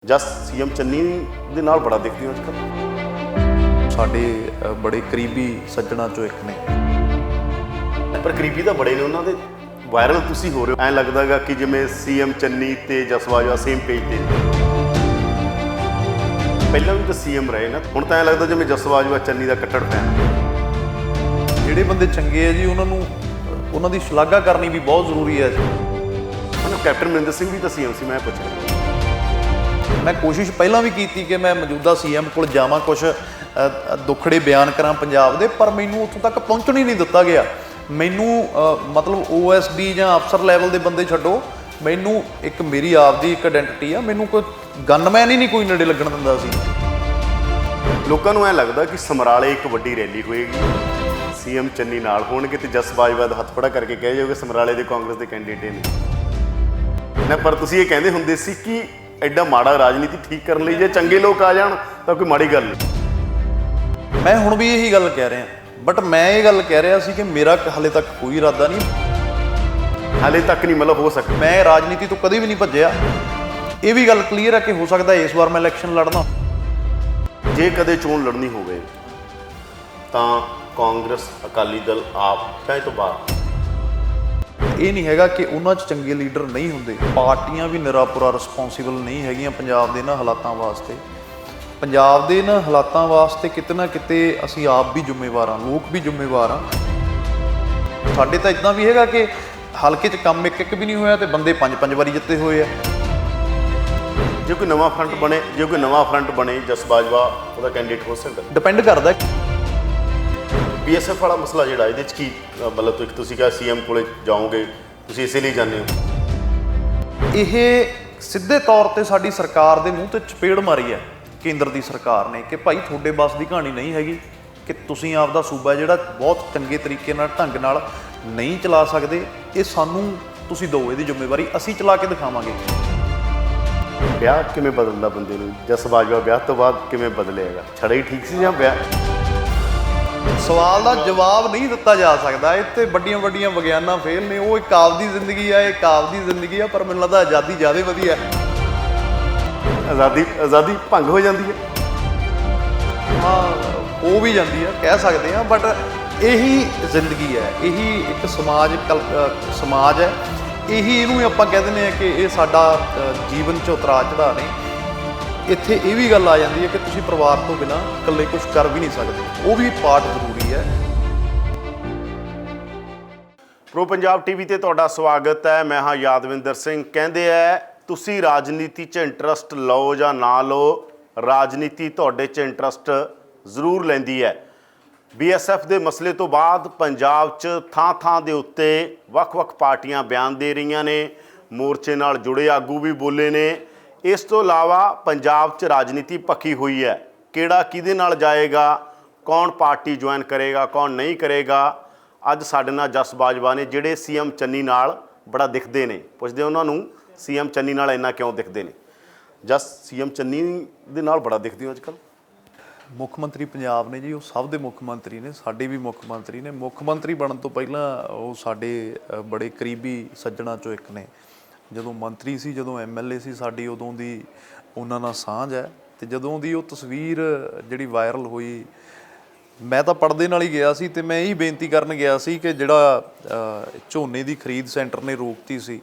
ਜਸ CM Channi ਦੇ ਨਾਲ ਬੜਾ ਦਿਖਦੀ ਹੋ ਅੱਜਕੱਲ੍ਹ। ਸਾਡੇ ਬੜੇ ਕਰੀਬੀ ਸੱਜਣਾ ਚੋਂ ਇੱਕ ਨੇ। ਪਰ ਕਰੀਬੀ ਤਾਂ ਬੜੇ ਨੇ ਉਹਨਾਂ ਦੇ, ਵਾਇਰਲ ਤੁਸੀਂ ਹੋ ਰਹੇ ਹੋ। ਐਂ ਲੱਗਦਾ ਗਾ ਕਿ ਜਿਵੇਂ ਸੀਐਮ ਚੰਨੀ ਤੇ ਜਸ ਬਾਜਵਾ ਸੇਮ ਪੇਜ ਤੇ ਨੇ। ਪਹਿਲਾਂ ਵੀ ਤਾਂ ਸੀਐਮ ਰਹੇ ਨਾ, ਹੁਣ ਤਾਂ ਐਂ ਲੱਗਦਾ ਜਿਵੇਂ ਜਸ ਬਾਜਵਾ ਚੰਨੀ ਦਾ ਕੱਟੜ ਫੈਨ। ਜਿਹੜੇ ਬੰਦੇ ਚੰਗੇ ਆ ਜੀ ਉਹਨਾਂ ਦੀ ਸ਼ਲਾਘਾ ਕਰਨੀ ਵੀ ਬਹੁਤ ਜ਼ਰੂਰੀ ਹੈ ਜੀ। ਹੁਣ ਕੈਪਟਨ ਅਮਰਿੰਦਰ ਸਿੰਘ ਵੀ ਤਾਂ ਸੀਐਮ ਸੀ, ਮੈਂ ਪੁੱਛ ਰਿਹਾ। ਮੈਂ ਕੋਸ਼ਿਸ਼ ਪਹਿਲਾਂ ਵੀ ਕੀਤੀ ਕਿ ਮੈਂ ਮੌਜੂਦਾ ਸੀਐਮ ਕੋਲ ਜਾਵਾਂ, ਕੁਝ ਦੁੱਖੜੇ ਬਿਆਨ ਕਰਾਂ ਪੰਜਾਬ ਦੇ, ਪਰ ਮੈਨੂੰ ਉੱਥੋਂ ਤੱਕ ਪਹੁੰਚਣ ਹੀ ਨਹੀਂ ਦਿੱਤਾ ਗਿਆ। ਮੈਨੂੰ ਮਤਲਬ OSD ਜਾਂ ਅਫਸਰ ਲੈਵਲ ਦੇ ਬੰਦੇ ਛੱਡੋ, ਮੈਨੂੰ ਇੱਕ ਮੇਰੀ ਆਪਦੀ ਇੱਕ ਆਇਡੈਂਟੀਟੀ ਆ, ਮੈਨੂੰ ਕੋਈ ਗਨਮੈਨ ਹੀ ਨਹੀਂ ਕੋਈ ਨੇੜੇ ਲੱਗਣ ਦਿੰਦਾ ਸੀ। ਲੋਕਾਂ ਨੂੰ ਐਂ ਲੱਗਦਾ ਕਿ ਸਮਰਾਲੇ ਇੱਕ ਵੱਡੀ ਰੈਲੀ ਹੋਏਗੀ, ਸੀਐਮ ਚੰਨੀ ਨਾਲ ਹੋਣਗੇ ਤੇ ਜਸ ਬਾਜਵਾ ਦਾ ਹੱਥ ਫੜਾ ਕਰਕੇ ਕਹਿ ਜਾਓਗੇ ਸਮਰਾਲੇ ਦੇ ਕਾਂਗਰਸ ਦੇ ਕੈਂਡੀਡੇਟ ਨੇ ਨਾ। ਪਰ ਤੁਸੀਂ ਇਹ ਕਹਿੰਦੇ ਹੁੰਦੇ ਸੀ ਕਿ ਐਡਾ ਮਾੜਾ ਰਾਜਨੀਤੀ ਠੀਕ ਕਰਨ ਲਈ ਜੇ ਚੰਗੇ ਲੋਕ ਆ ਜਾਣ ਤਾਂ ਕੋਈ ਮਾੜੀ ਗੱਲ ਨਹੀਂ। ਮੈਂ ਹੁਣ ਵੀ ਇਹੀ ਗੱਲ ਕਹਿ ਰਿਹਾ, ਬਟ ਮੈਂ ਇਹ ਗੱਲ ਕਹਿ ਰਿਹਾ ਸੀ ਕਿ ਮੇਰਾ ਹਾਲੇ ਤੱਕ ਕੋਈ ਇਰਾਦਾ ਨਹੀਂ, ਹਾਲੇ ਤੱਕ ਨਹੀਂ, ਮਤਲਬ ਹੋ ਸਕਦਾ ਮੈਂ ਰਾਜਨੀਤੀ ਤੋਂ ਕਦੇ ਵੀ ਨਹੀਂ ਭੱਜਿਆ। ਇਹ ਵੀ ਗੱਲ ਕਲੀਅਰ ਹੈ ਕਿ ਹੋ ਸਕਦਾ ਇਸ ਵਾਰ ਮੈਂ ਇਲੈਕਸ਼ਨ ਲੜਨਾ। ਜੇ ਕਦੇ ਚੋਣ ਲੜਨੀ ਹੋਵੇ ਤਾਂ ਕਾਂਗਰਸ, ਅਕਾਲੀ ਦਲ, ਆਪ ਚਾਹੇ ਤੋਂ ਬਾਹਰ। ਇਹ ਨਹੀਂ ਹੈਗਾ ਕਿ ਉਹਨਾਂ 'ਚ ਚੰਗੇ ਲੀਡਰ ਨਹੀਂ ਹੁੰਦੇ, ਪਾਰਟੀਆਂ ਵੀ ਨਿਰਾਪੁਰਾ ਰਿਸਪੌਂਸੀਬਲ ਨਹੀਂ ਹੈਗੀਆਂ ਪੰਜਾਬ ਦੇ ਇਹਨਾਂ ਹਾਲਾਤਾਂ ਵਾਸਤੇ। ਪੰਜਾਬ ਦੇ ਇਹਨਾਂ ਹਾਲਾਤਾਂ ਵਾਸਤੇ ਕਿਤੇ ਨਾ ਕਿਤੇ ਅਸੀਂ ਆਪ ਵੀ ਜ਼ਿੰਮੇਵਾਰ ਹਾਂ, ਲੋਕ ਵੀ ਜ਼ਿੰਮੇਵਾਰ ਹਾਂ। ਸਾਡੇ ਤਾਂ ਇਦਾਂ ਵੀ ਹੈਗਾ ਕਿ ਹਲਕੇ 'ਚ ਕੰਮ ਇੱਕ ਵੀ ਨਹੀਂ ਹੋਇਆ ਤੇ ਬੰਦੇ 5 ਵਾਰੀ ਜਿੱਤੇ ਹੋਏ ਆ। ਜੇ ਕੋਈ ਨਵਾਂ ਫਰੰਟ ਬਣੇ ਜਸ ਬਾਜਵਾ ਉਹਦਾ ਕੈਂਡੀਡੇਟ ਹੋ ਸਕਦਾ। ਡਿਪੈਂਡ ਕਰਦਾ। BSF ਵਾਲਾ ਮਸਲਾ ਜਿਹੜਾ ਇਹਦੇ 'ਚ ਕੀ ਮਤਲਬ ਤੁਸੀਂ ਕਿਹਾ ਸੀਐਮ ਕੋਲੇ ਜਾਓਗੇ, ਤੁਸੀਂ ਇਸੇ ਲਈ ਜਾਂਦੇ ਹੋ? ਇਹ ਸਿੱਧੇ ਤੌਰ ਤੇ ਸਾਡੀ ਸਰਕਾਰ ਦੇ ਮੂੰਹ ਤੇ ਚਪੇੜ ਮਾਰੀ ਹੈ ਕੇਂਦਰ ਦੀ ਸਰਕਾਰ ਨੇ ਕਿ ਭਾਈ ਤੁਹਾਡੇ ਬਸ ਦੀ ਕਹਾਣੀ ਨਹੀਂ ਹੈਗੀ, ਕਿ ਤੁਸੀਂ ਆਪਦਾ ਸੂਬਾ ਜਿਹੜਾ ਬਹੁਤ ਚੰਗੇ ਤਰੀਕੇ ਨਾਲ ਢੰਗ ਨਾਲ ਨਹੀਂ ਚਲਾ ਸਕਦੇ, ਇਹ ਸਾਨੂੰ ਤੁਸੀਂ ਦਿਓ ਇਹਦੀ ਜ਼ਿੰਮੇਵਾਰੀ, ਅਸੀਂ ਚਲਾ ਕੇ ਦਿਖਾਵਾਂਗੇ। ਵਿਆਹ ਕਿਵੇਂ ਬਦਲਦਾ ਬੰਦੇ ਨੂੰ? ਜਸ ਬਾਜਵਾ ਵਿਆਹ ਤੋਂ ਬਾਅਦ ਕਿਵੇਂ ਬਦਲੇਗਾ? ਛੜਾ ਹੀ ਠੀਕ ਸੀ ਜਾਂ ਵਿਆਹ? ਸਵਾਲ ਦਾ ਜਵਾਬ ਨਹੀਂ ਦਿੱਤਾ ਜਾ ਸਕਦਾ। ਇੱਥੇ ਵੱਡੀਆਂ ਵਿਗਿਆਨਾਂ ਫੇਲ ਨੇ। ਉਹ ਇੱਕ ਆਪਦੀ ਜ਼ਿੰਦਗੀ ਆ, ਇੱਕ ਆਪਦੀ ਜ਼ਿੰਦਗੀ ਆ, ਪਰ ਮੈਨੂੰ ਲੱਗਦਾ ਆਜ਼ਾਦੀ ਜ਼ਿਆਦਾ ਵਧੀਆ। ਆਜ਼ਾਦੀ ਭੰਗ ਹੋ ਜਾਂਦੀ ਹੈ। ਹਾਂ, ਹੋ ਵੀ ਜਾਂਦੀ ਆ, ਕਹਿ ਸਕਦੇ ਆ, ਬਟ ਇਹੀ ਜ਼ਿੰਦਗੀ ਹੈ, ਇਹੀ ਇੱਕ ਸਮਾਜ ਹੈ, ਇਹਨੂੰ ਆਪਾਂ ਕਹਿ ਦਿੰਦੇ ਆ ਕਿ ਇਹ ਸਾਡਾ ਜੀਵਨ 'ਚ ਉਤਰਾਅ ਚੜ੍ਹਾਅ ਨੇ। ਇੱਥੇ ਇਹ ਵੀ ਗੱਲ ਆ ਜਾਂਦੀ ਹੈ ਕਿ ਤੁਸੀਂ ਪਰਿਵਾਰ ਤੋਂ ਬਿਨਾਂ ਇਕੱਲੇ ਕੁਝ ਕਰ ਵੀ ਨਹੀਂ ਸਕਦੇ, ਉਹ ਵੀ ਪਾਰਟ ਜ਼ਰੂਰੀ ਹੈ। ਪ੍ਰੋ ਪੰਜਾਬ TV ਤੇ ਤੁਹਾਡਾ ਸਵਾਗਤ ਹੈ। ਮੈਂ ਹਾਂ ਯਾਦਵਿੰਦਰ ਸਿੰਘ। ਕਹਿੰਦੇ ਹੈ ਤੁਸੀਂ ਰਾਜਨੀਤੀ 'ਚ ਇੰਟਰਸਟ ਲਓ ਜਾਂ ਨਾ ਲਓ, ਰਾਜਨੀਤੀ ਤੁਹਾਡੇ 'ਚ ਇੰਟਰਸਟ ਜ਼ਰੂਰ ਲੈਂਦੀ ਹੈ। BSF ਦੇ ਮਸਲੇ ਤੋਂ ਬਾਅਦ ਪੰਜਾਬ 'ਚ ਥਾਂ ਦੇ ਉੱਤੇ ਵੱਖ-ਵੱਖ ਪਾਰਟੀਆਂ ਬਿਆਨ ਦੇ ਰਹੀਆਂ ਨੇ, ਮੋਰਚੇ ਨਾਲ ਜੁੜੇ ਆਗੂ ਵੀ ਬੋਲੇ ਨੇ। ਇਸ ਤੋਂ ਇਲਾਵਾ ਪੰਜਾਬ 'ਚ ਰਾਜਨੀਤੀ ਪੱਕੀ ਹੋਈ ਹੈ, ਕਿਹੜਾ ਕਿਹਦੇ ਨਾਲ ਜਾਏਗਾ, ਕੌਣ ਪਾਰਟੀ ਜੁਆਇਨ ਕਰੇਗਾ, ਕੌਣ ਨਹੀਂ ਕਰੇਗਾ। ਅੱਜ ਸਾਡੇ ਨਾਲ ਜਸ ਬਾਜਵਾ ਨੇ, ਜਿਹੜੇ ਸੀਐਮ ਚੰਨੀ ਨਾਲ ਬੜਾ ਦਿਖਦੇ ਨੇ। ਪੁੱਛਦੇ ਉਹਨਾਂ ਨੂੰ ਸੀਐਮ ਚੰਨੀ ਨਾਲ ਇੰਨਾ ਕਿਉਂ ਦਿਖਦੇ ਨੇ। ਜਸ, ਸੀਐਮ ਚੰਨੀ ਦੇ ਨਾਲ ਬੜਾ ਦਿਖਦੇ ਹੋ ਅੱਜਕੱਲ੍ਹ। ਮੁੱਖ ਮੰਤਰੀ ਪੰਜਾਬ ਨੇ ਜੀ, ਉਹ ਸਭ ਦੇ ਮੁੱਖ ਮੰਤਰੀ ਨੇ, ਸਾਡੇ ਵੀ ਮੁੱਖ ਮੰਤਰੀ ਨੇ। ਮੁੱਖ ਮੰਤਰੀ ਬਣਨ ਤੋਂ ਪਹਿਲਾਂ ਉਹ ਸਾਡੇ ਬੜੇ ਕਰੀਬੀ ਸੱਜਣਾ ਚੋਂ ਇੱਕ ਨੇ। ਜਦੋਂ ਮੰਤਰੀ ਸੀ, ਜਦੋਂ MLA ਸੀ ਸਾਡੀ, ਉਦੋਂ ਦੀ ਉਹਨਾਂ ਨਾਲ ਸਾਂਝ ਹੈ। ਅਤੇ ਜਦੋਂ ਦੀ ਉਹ ਤਸਵੀਰ ਜਿਹੜੀ ਵਾਇਰਲ ਹੋਈ, ਮੈਂ ਤਾਂ ਪਰਦੇ ਨਾਲ ਹੀ ਗਿਆ ਸੀ ਅਤੇ ਮੈਂ ਇਹੀ ਬੇਨਤੀ ਕਰਨ ਗਿਆ ਸੀ ਕਿ ਜਿਹੜਾ ਝੋਨੇ ਦੀ ਖਰੀਦ ਸੈਂਟਰ ਨੇ ਰੋਕਤੀ ਸੀ,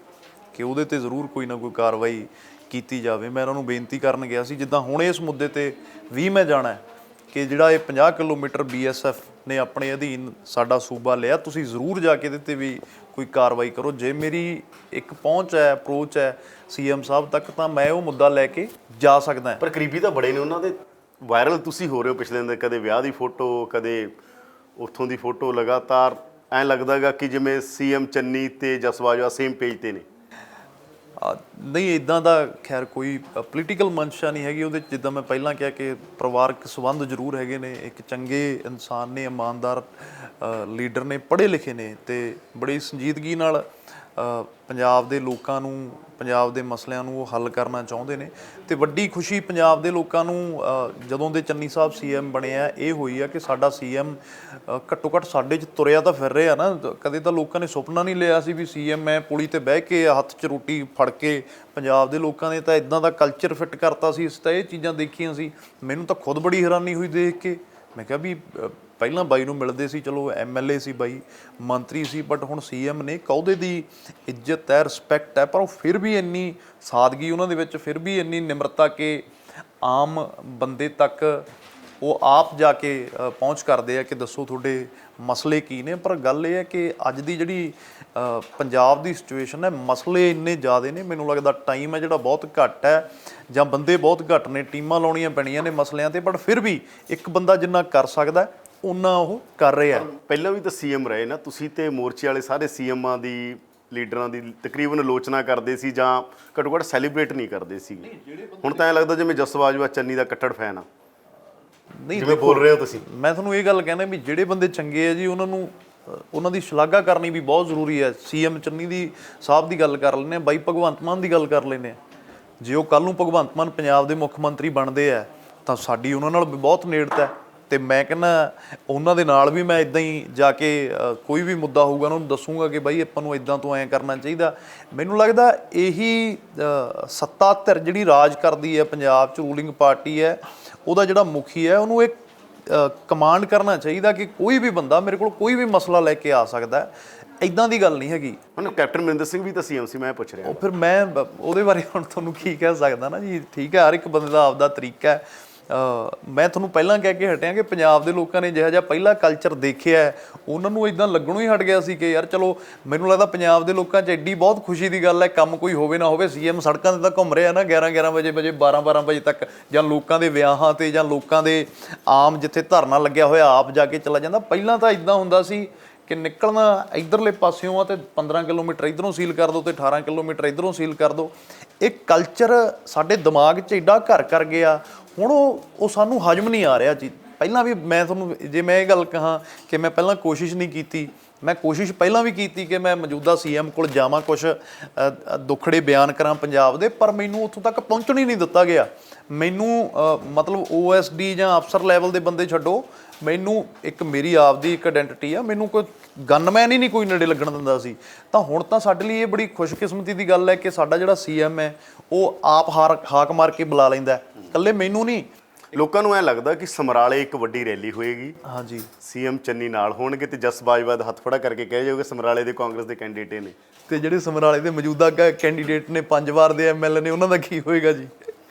ਕਿ ਉਹਦੇ 'ਤੇ ਜ਼ਰੂਰ ਕੋਈ ਨਾ ਕੋਈ ਕਾਰਵਾਈ ਕੀਤੀ ਜਾਵੇ। ਮੈਂ ਉਹਨਾਂ ਨੂੰ ਬੇਨਤੀ ਕਰਨ ਗਿਆ ਸੀ, ਜਿੱਦਾਂ ਹੁਣ ਇਸ ਮੁੱਦੇ 'ਤੇ ਵੀ ਮੈਂ ਜਾਣਾ ਕਿ ਜਿਹੜਾ ਇਹ 50 ਕਿਲੋਮੀਟਰ BSF ਨੇ ਆਪਣੇ ਅਧੀਨ ਸਾਡਾ ਸੂਬਾ ਲਿਆ, ਤੁਸੀਂ ਜ਼ਰੂਰ ਜਾ ਕੇ ਇਹਦੇ 'ਤੇ ਵੀ ਕੋਈ ਕਾਰਵਾਈ ਕਰੋ। ਜੇ ਮੇਰੀ ਇੱਕ ਪਹੁੰਚ ਹੈ, ਅਪਰੋਚ ਹੈ CM ਸਾਹਿਬ ਤੱਕ, ਤਾਂ ਮੈਂ ਉਹ ਮੁੱਦਾ ਲੈ ਕੇ ਜਾ ਸਕਦਾ। ਪਰ ਕਰੀਬੀ ਤਾਂ ਬੜੇ ਨੇ ਉਹਨਾਂ ਦੇ, ਵਾਇਰਲ ਤੁਸੀਂ ਹੋ ਰਹੇ ਹੋ ਪਿਛਲੇ ਦਿਨ, ਕਦੇ ਵਿਆਹ ਦੀ ਫੋਟੋ, ਕਦੇ ਉੱਥੋਂ ਦੀ ਫੋਟੋ। ਲਗਾਤਾਰ ਐਂ ਲੱਗਦਾ ਗਾ ਕਿ ਜਿਵੇਂ ਸੀਐਮ ਚੰਨੀ ਤੇ ਜਸ ਬਾਜਵਾ ਸੇਮ ਪੇਜ ਤੇ ਨੇ। ਨਹੀਂ, ਇੱਦਾਂ ਦਾ ਖੈਰ ਕੋਈ ਪੋਲੀਟੀਕਲ ਮਨਸ਼ਾ ਨਹੀਂ ਹੈਗੀ ਉਹਦੇ 'ਚ। ਜਿੱਦਾਂ ਮੈਂ ਪਹਿਲਾਂ ਕਿਹਾ ਕਿ ਪਰਿਵਾਰਕ ਸੰਬੰਧ ਜ਼ਰੂਰ ਹੈਗੇ ਨੇ। ਇੱਕ ਚੰਗੇ ਇਨਸਾਨ ਨੇ, ਇਮਾਨਦਾਰ ਲੀਡਰ ਨੇ, ਪੜ੍ਹੇ ਲਿਖੇ ਨੇ, ਅਤੇ ਬੜੀ ਸੰਜੀਦਗੀ ਨਾਲ ਪੰਜਾਬ ਦੇ ਲੋਕਾਂ ਨੂੰ ਪੰਜਾਬ ਦੇ ਮਸਲਿਆਂ ਨੂੰ ਉਹ ਹੱਲ ਕਰਨਾ ਚਾਹੁੰਦੇ ਨੇ ਤੇ ਵੱਡੀ ਖੁਸ਼ੀ ਪੰਜਾਬ ਦੇ ਲੋਕਾਂ ਨੂੰ ਜਦੋਂ ਦੇ ਚੰਨੀ ਸਾਹਿਬ ਸੀਐਮ ਬਣੇ ਆ ਇਹ ਹੋਈ ਆ ਕਿ ਸਾਡਾ ਸੀਐਮ ਘੱਟੋ ਘੱਟ ਸਾਡੇ 'ਚ ਤੁਰਿਆ ਤਾਂ ਫਿਰ ਰਿਹਾ ਨਾ। ਕਦੇ ਤਾਂ ਲੋਕਾਂ ਨੇ ਸੁਪਨਾ ਨਹੀਂ ਲਿਆ ਸੀ ਵੀ ਸੀਐਮ ਮੈਂ ਪੁਲੀ ਤੇ ਬਹਿ ਕੇ ਹੱਥ 'ਚ ਰੋਟੀ ਫੜ ਕੇ, ਪੰਜਾਬ ਦੇ ਲੋਕਾਂ ਨੇ ਤਾਂ ਇਦਾਂ ਦਾ ਕਲਚਰ ਫਿੱਟ ਕਰਤਾ ਸੀ। ਇਸ ਤਾਂ ਇਹ ਚੀਜ਼ਾਂ ਦੇਖੀਆਂ ਸੀ, ਮੈਨੂੰ ਤਾਂ ਖੁਦ ਬੜੀ ਹੈਰਾਨੀ ਹੋਈ ਦੇਖ ਕੇ। ਮੈਂ ਕਿਹਾ ਵੀ ਪਹਿਲਾਂ ਬਾਈ ਨੂੰ ਮਿਲਦੇ ਸੀ, ਚਲੋ ਐਮਐਲਏ ਸੀ ਬਾਈ, ਮੰਤਰੀ ਸੀ, ਬਟ ਹੁਣ ਸੀਐਮ ਨੇ। ਅਹੁਦੇ ਦੀ ਇੱਜ਼ਤ ਹੈ, ਰਿਸਪੈਕਟ ਹੈ, ਪਰ ਉਹ ਫਿਰ ਵੀ ਇੰਨੀ ਸਾਦਗੀ ਉਹਨਾਂ ਦੇ ਵਿੱਚ, ਫਿਰ ਵੀ ਇੰਨੀ ਨਿਮਰਤਾ ਕਿ ਆਮ ਬੰਦੇ ਤੱਕ ਉਹ ਆਪ ਜਾ ਕੇ ਪਹੁੰਚ ਕਰਦੇ ਆ ਕਿ ਦੱਸੋ ਤੁਹਾਡੇ ਮਸਲੇ ਕੀ ਨੇ। ਪਰ ਗੱਲ ਇਹ ਹੈ ਕਿ ਅੱਜ ਦੀ ਜਿਹੜੀ ਪੰਜਾਬ ਦੀ ਸਿਚੁਏਸ਼ਨ ਹੈ, ਮਸਲੇ ਇੰਨੇ ਜ਼ਿਆਦਾ ਨੇ, ਮੈਨੂੰ ਲੱਗਦਾ ਟਾਈਮ ਹੈ ਜਿਹੜਾ ਬਹੁਤ ਘੱਟ ਹੈ ਜਾਂ ਬੰਦੇ ਬਹੁਤ ਘੱਟ ਨੇ, ਟੀਮਾਂ ਲਾਉਣੀਆਂ ਪੈਣੀਆਂ ਨੇ ਮਸਲਿਆਂ ਤੇ। ਬਟ ਫਿਰ ਵੀ ਇੱਕ ਬੰਦਾ ਜਿੰਨਾ ਕਰ ਸਕਦਾ ਉਹਨਾਂ ਉਹ ਕਰ ਰਿਹਾ। ਪਹਿਲਾਂ ਵੀ ਤਾਂ ਸੀਐਮ ਰਹੇ ਨਾ ਤੁਸੀਂ, ਤੇ ਮੋਰਚੇ ਵਾਲੇ ਸਾਰੇ ਸੀਐਮਾਂ ਦੀ, ਲੀਡਰਾਂ ਦੀ ਤਕਰੀਬਨ ਆਲੋਚਨਾ ਕਰਦੇ ਸੀ ਜਾਂ ਘੱਟੋ ਘੱਟ ਸੈਲੀਬ੍ਰੇਟ ਨਹੀਂ ਕਰਦੇ ਸੀ। ਹੁਣ ਤਾਂ ਐਂ ਲੱਗਦਾ ਜਿਵੇਂ ਜਸ ਬਾਜਵਾ ਚੰਨੀ ਦਾ ਕੱਟੜ ਫੈਨ ਆ। ਨਹੀਂ, ਜਿਵੇਂ ਬੋਲ ਰਹੇ ਹੋ ਤੁਸੀਂ, ਮੈਂ ਤੁਹਾਨੂੰ ਇਹ ਗੱਲ ਕਹਿੰਦਾ ਵੀ ਜਿਹੜੇ ਬੰਦੇ ਚੰਗੇ ਆ ਜੀ ਉਹਨਾਂ ਨੂੰ ਉਹਨਾਂ ਦੀ ਸ਼ਲਾਘਾ ਕਰਨੀ ਵੀ ਬਹੁਤ ਜ਼ਰੂਰੀ ਹੈ। ਸੀਐਮ ਚੰਨੀ ਦੀ ਸਾਹਿਬ ਦੀ ਗੱਲ ਕਰ ਲੈਂਦੇ ਹਾਂ, ਬਾਈ ਭਗਵੰਤ ਮਾਨ ਦੀ ਗੱਲ ਕਰ ਲੈਂਦੇ ਹਾਂ। ਜੇ ਉਹ ਕੱਲ੍ਹ ਨੂੰ ਭਗਵੰਤ ਮਾਨ ਪੰਜਾਬ ਦੇ ਮੁੱਖ ਮੰਤਰੀ ਬਣਦੇ ਆ ਤਾਂ ਸਾਡੀ ਉਹਨਾਂ ਨਾਲ ਵੀ ਬਹੁਤ ਨੇੜਤਾ ਹੈ। ਤੇ ਮੈਂ ਕਹਿੰਦਾ ਉਹਨਾਂ ਦੇ ਨਾਲ ਵੀ ਮੈਂ ਇਦਾਂ ਹੀ ਜਾ ਕੇ ਕੋਈ ਵੀ ਮੁੱਦਾ ਹੋਊਗਾ ਉਹਨਾਂ ਨੂੰ ਦੱਸੂਗਾ ਕਿ ਬਾਈ ਆਪਾਂ ਨੂੰ ਇਦਾਂ ਤੋਂ ਐਂ ਕਰਨਾ ਚਾਹੀਦਾ। ਮੈਨੂੰ ਲੱਗਦਾ ਇਹੀ ਸੱਤਾ ਧਿਰ ਜਿਹੜੀ ਰਾਜ ਕਰਦੀ ਹੈ ਪੰਜਾਬ 'ਚ, ਰੂਲਿੰਗ ਪਾਰਟੀ ਹੈ, ਉਹਦਾ ਜਿਹੜਾ ਮੁਖੀ ਹੈ ਉਹਨੂੰ ਇੱਕ ਕਮਾਂਡ ਕਰਨਾ ਚਾਹੀਦਾ ਕਿ ਕੋਈ ਵੀ ਬੰਦਾ ਮੇਰੇ ਕੋਲ ਕੋਈ ਵੀ ਮਸਲਾ ਲੈ ਕੇ ਆ ਸਕਦਾ। ਇਦਾਂ ਦੀ ਗੱਲ ਨਹੀਂ ਹੈਗੀ। ਹੁਣ ਕੈਪਟਨ ਅਮਰਿੰਦਰ ਸਿੰਘ ਵੀ ਤਾਂ ਸੀਐਮ ਸੀ, ਮੈਂ ਪੁੱਛ ਰਿਹਾ। ਉਹ ਫਿਰ ਮੈਂ ਉਹਦੇ ਬਾਰੇ ਹੁਣ ਤੁਹਾਨੂੰ ਕੀ ਕਹਿ ਸਕਦਾ ਨਾ ਜੀ। ਠੀਕ ਹੈ, ਹਰ ਇੱਕ ਬੰਦੇ ਦਾ ਆਪਦਾ ਤਰੀਕਾ ਹੈ। ਮੈਂ ਤੁਹਾਨੂੰ ਪਹਿਲਾਂ ਕਹਿ ਕੇ ਹਟਿਆ ਕਿ ਪੰਜਾਬ ਦੇ ਲੋਕਾਂ ਨੇ ਜਿਹੋ ਜਿਹਾ ਪਹਿਲਾ ਕਲਚਰ ਦੇਖਿਆ ਉਹਨਾਂ ਨੂੰ ਇਦਾਂ ਲੱਗਣੋਂ ਹੀ ਹਟ ਗਿਆ ਸੀ ਕਿ ਯਾਰ ਚਲੋ, ਮੈਨੂੰ ਲੱਗਦਾ ਪੰਜਾਬ ਦੇ ਲੋਕਾਂ 'ਚ ਐਡੀ ਬਹੁਤ ਖੁਸ਼ੀ ਦੀ ਗੱਲ ਹੈ, ਕੰਮ ਕੋਈ ਹੋਵੇ ਨਾ ਹੋਵੇ, ਸੀਐਮ ਸੜਕਾਂ 'ਤੇ ਤਾਂ ਘੁੰਮ ਰਿਹਾ ਨਾ 11 ਵਜੇ 12 ਵਜੇ ਤੱਕ, ਜਾਂ ਲੋਕਾਂ ਦੇ ਵਿਆਹਾਂ 'ਤੇ ਜਾਂ ਲੋਕਾਂ ਦੇ ਆਮ ਜਿੱਥੇ ਧਰਨਾ ਲੱਗਿਆ ਹੋਇਆ ਆਪ ਜਾ ਕੇ ਚਲਾ ਜਾਂਦਾ। ਪਹਿਲਾਂ ਤਾਂ ਇਦਾਂ ਹੁੰਦਾ ਸੀ ਕਿ ਨਿਕਲਣਾ ਇੱਧਰਲੇ ਪਾਸਿਓਂ ਆ ਤੇ 15 ਕਿਲੋਮੀਟਰ ਇੱਧਰੋਂ ਸੀਲ ਕਰ ਦਿਓ ਤੇ 18 ਕਿਲੋਮੀਟਰ ਇੱਧਰੋਂ ਸੀਲ ਕਰ ਦਿਓ। ਇਹ ਕਲਚਰ ਸਾਡੇ ਦਿਮਾਗ 'ਚ ਐਡਾ ਘਰ ਕਰ ਗਿਆ, ਹੁਣ ਉਹ ਸਾਨੂੰ ਹਜਮ ਨਹੀਂ ਆ ਰਿਹਾ ਜੀ। ਪਹਿਲਾਂ ਵੀ ਮੈਂ ਤੁਹਾਨੂੰ ਜੇ ਮੈਂ ਇਹ ਗੱਲ ਕਹਾਂ ਕਿ ਮੈਂ ਪਹਿਲਾਂ ਕੋਸ਼ਿਸ਼ ਨਹੀਂ ਕੀਤੀ, ਮੈਂ ਕੋਸ਼ਿਸ਼ ਪਹਿਲਾਂ ਵੀ ਕੀਤੀ ਕਿ ਮੈਂ ਮੌਜੂਦਾ ਸੀਐਮ ਕੋਲ ਜਾਵਾਂ, ਕੁਛ ਦੁੱਖੜੇ ਬਿਆਨ ਕਰਾਂ ਪੰਜਾਬ ਦੇ, ਪਰ ਮੈਨੂੰ ਉੱਥੋਂ ਤੱਕ ਪਹੁੰਚਣ ਹੀ ਨਹੀਂ ਦਿੱਤਾ ਗਿਆ। ਮੈਨੂੰ ਮਤਲਬ OSD ਜਾਂ ਅਫਸਰ ਲੈਵਲ ਦੇ ਬੰਦੇ ਛੱਡੋ, ਮੈਨੂੰ ਇੱਕ ਮੇਰੀ ਆਪਦੀ ਇੱਕ ਆਇਡੈਂਟੀਟੀ ਆ, ਮੈਨੂੰ ਕੋਈ ਗਨਮੈਨ ਹੀ ਨਹੀਂ ਕੋਈ ਨੇੜੇ ਲੱਗਣ ਦਿੰਦਾ ਸੀ। ਤਾਂ ਹੁਣ ਤਾਂ ਸਾਡੇ ਲਈ ਇਹ ਬੜੀ ਖੁਸ਼ਕਿਸਮਤੀ ਦੀ ਗੱਲ ਹੈ ਕਿ ਸਾਡਾ ਜਿਹੜਾ ਸੀਐਮ ਹੈ ਉਹ ਆਪ ਹਾਕ ਮਾਰ ਕੇ ਬੁਲਾ ਲੈਂਦਾ, ਇਕੱਲੇ ਮੈਨੂੰ ਨਹੀਂ। ਲੋਕਾਂ ਨੂੰ ਐਂ ਲੱਗਦਾ ਕਿ ਸਮਰਾਲੇ ਇੱਕ ਵੱਡੀ ਰੈਲੀ ਹੋਏਗੀ, ਹਾਂਜੀ, ਸੀਐਮ ਚੰਨੀ ਨਾਲ ਹੋਣਗੇ ਤੇ ਜਸ ਬਾਜਵਾ ਦਾ ਹੱਥ ਫੜਾ ਕਰਕੇ ਕਹਿ ਜਾਓਗੇ ਸਮਰਾਲੇ ਦੇ ਕਾਂਗਰਸ ਦੇ ਕੈਂਡੀਡੇਟ ਨੇ। ਤੇ ਜਿਹੜੇ ਸਮਰਾਲੇ ਦੇ ਮੌਜੂਦਾ ਕੈਂਡੀਡੇਟ ਨੇ 5 ਵਾਰ ਦੇ MLA ਨੇ, ਉਹਨਾਂ ਦਾ ਕੀ ਹੋਏਗਾ ਜੀ?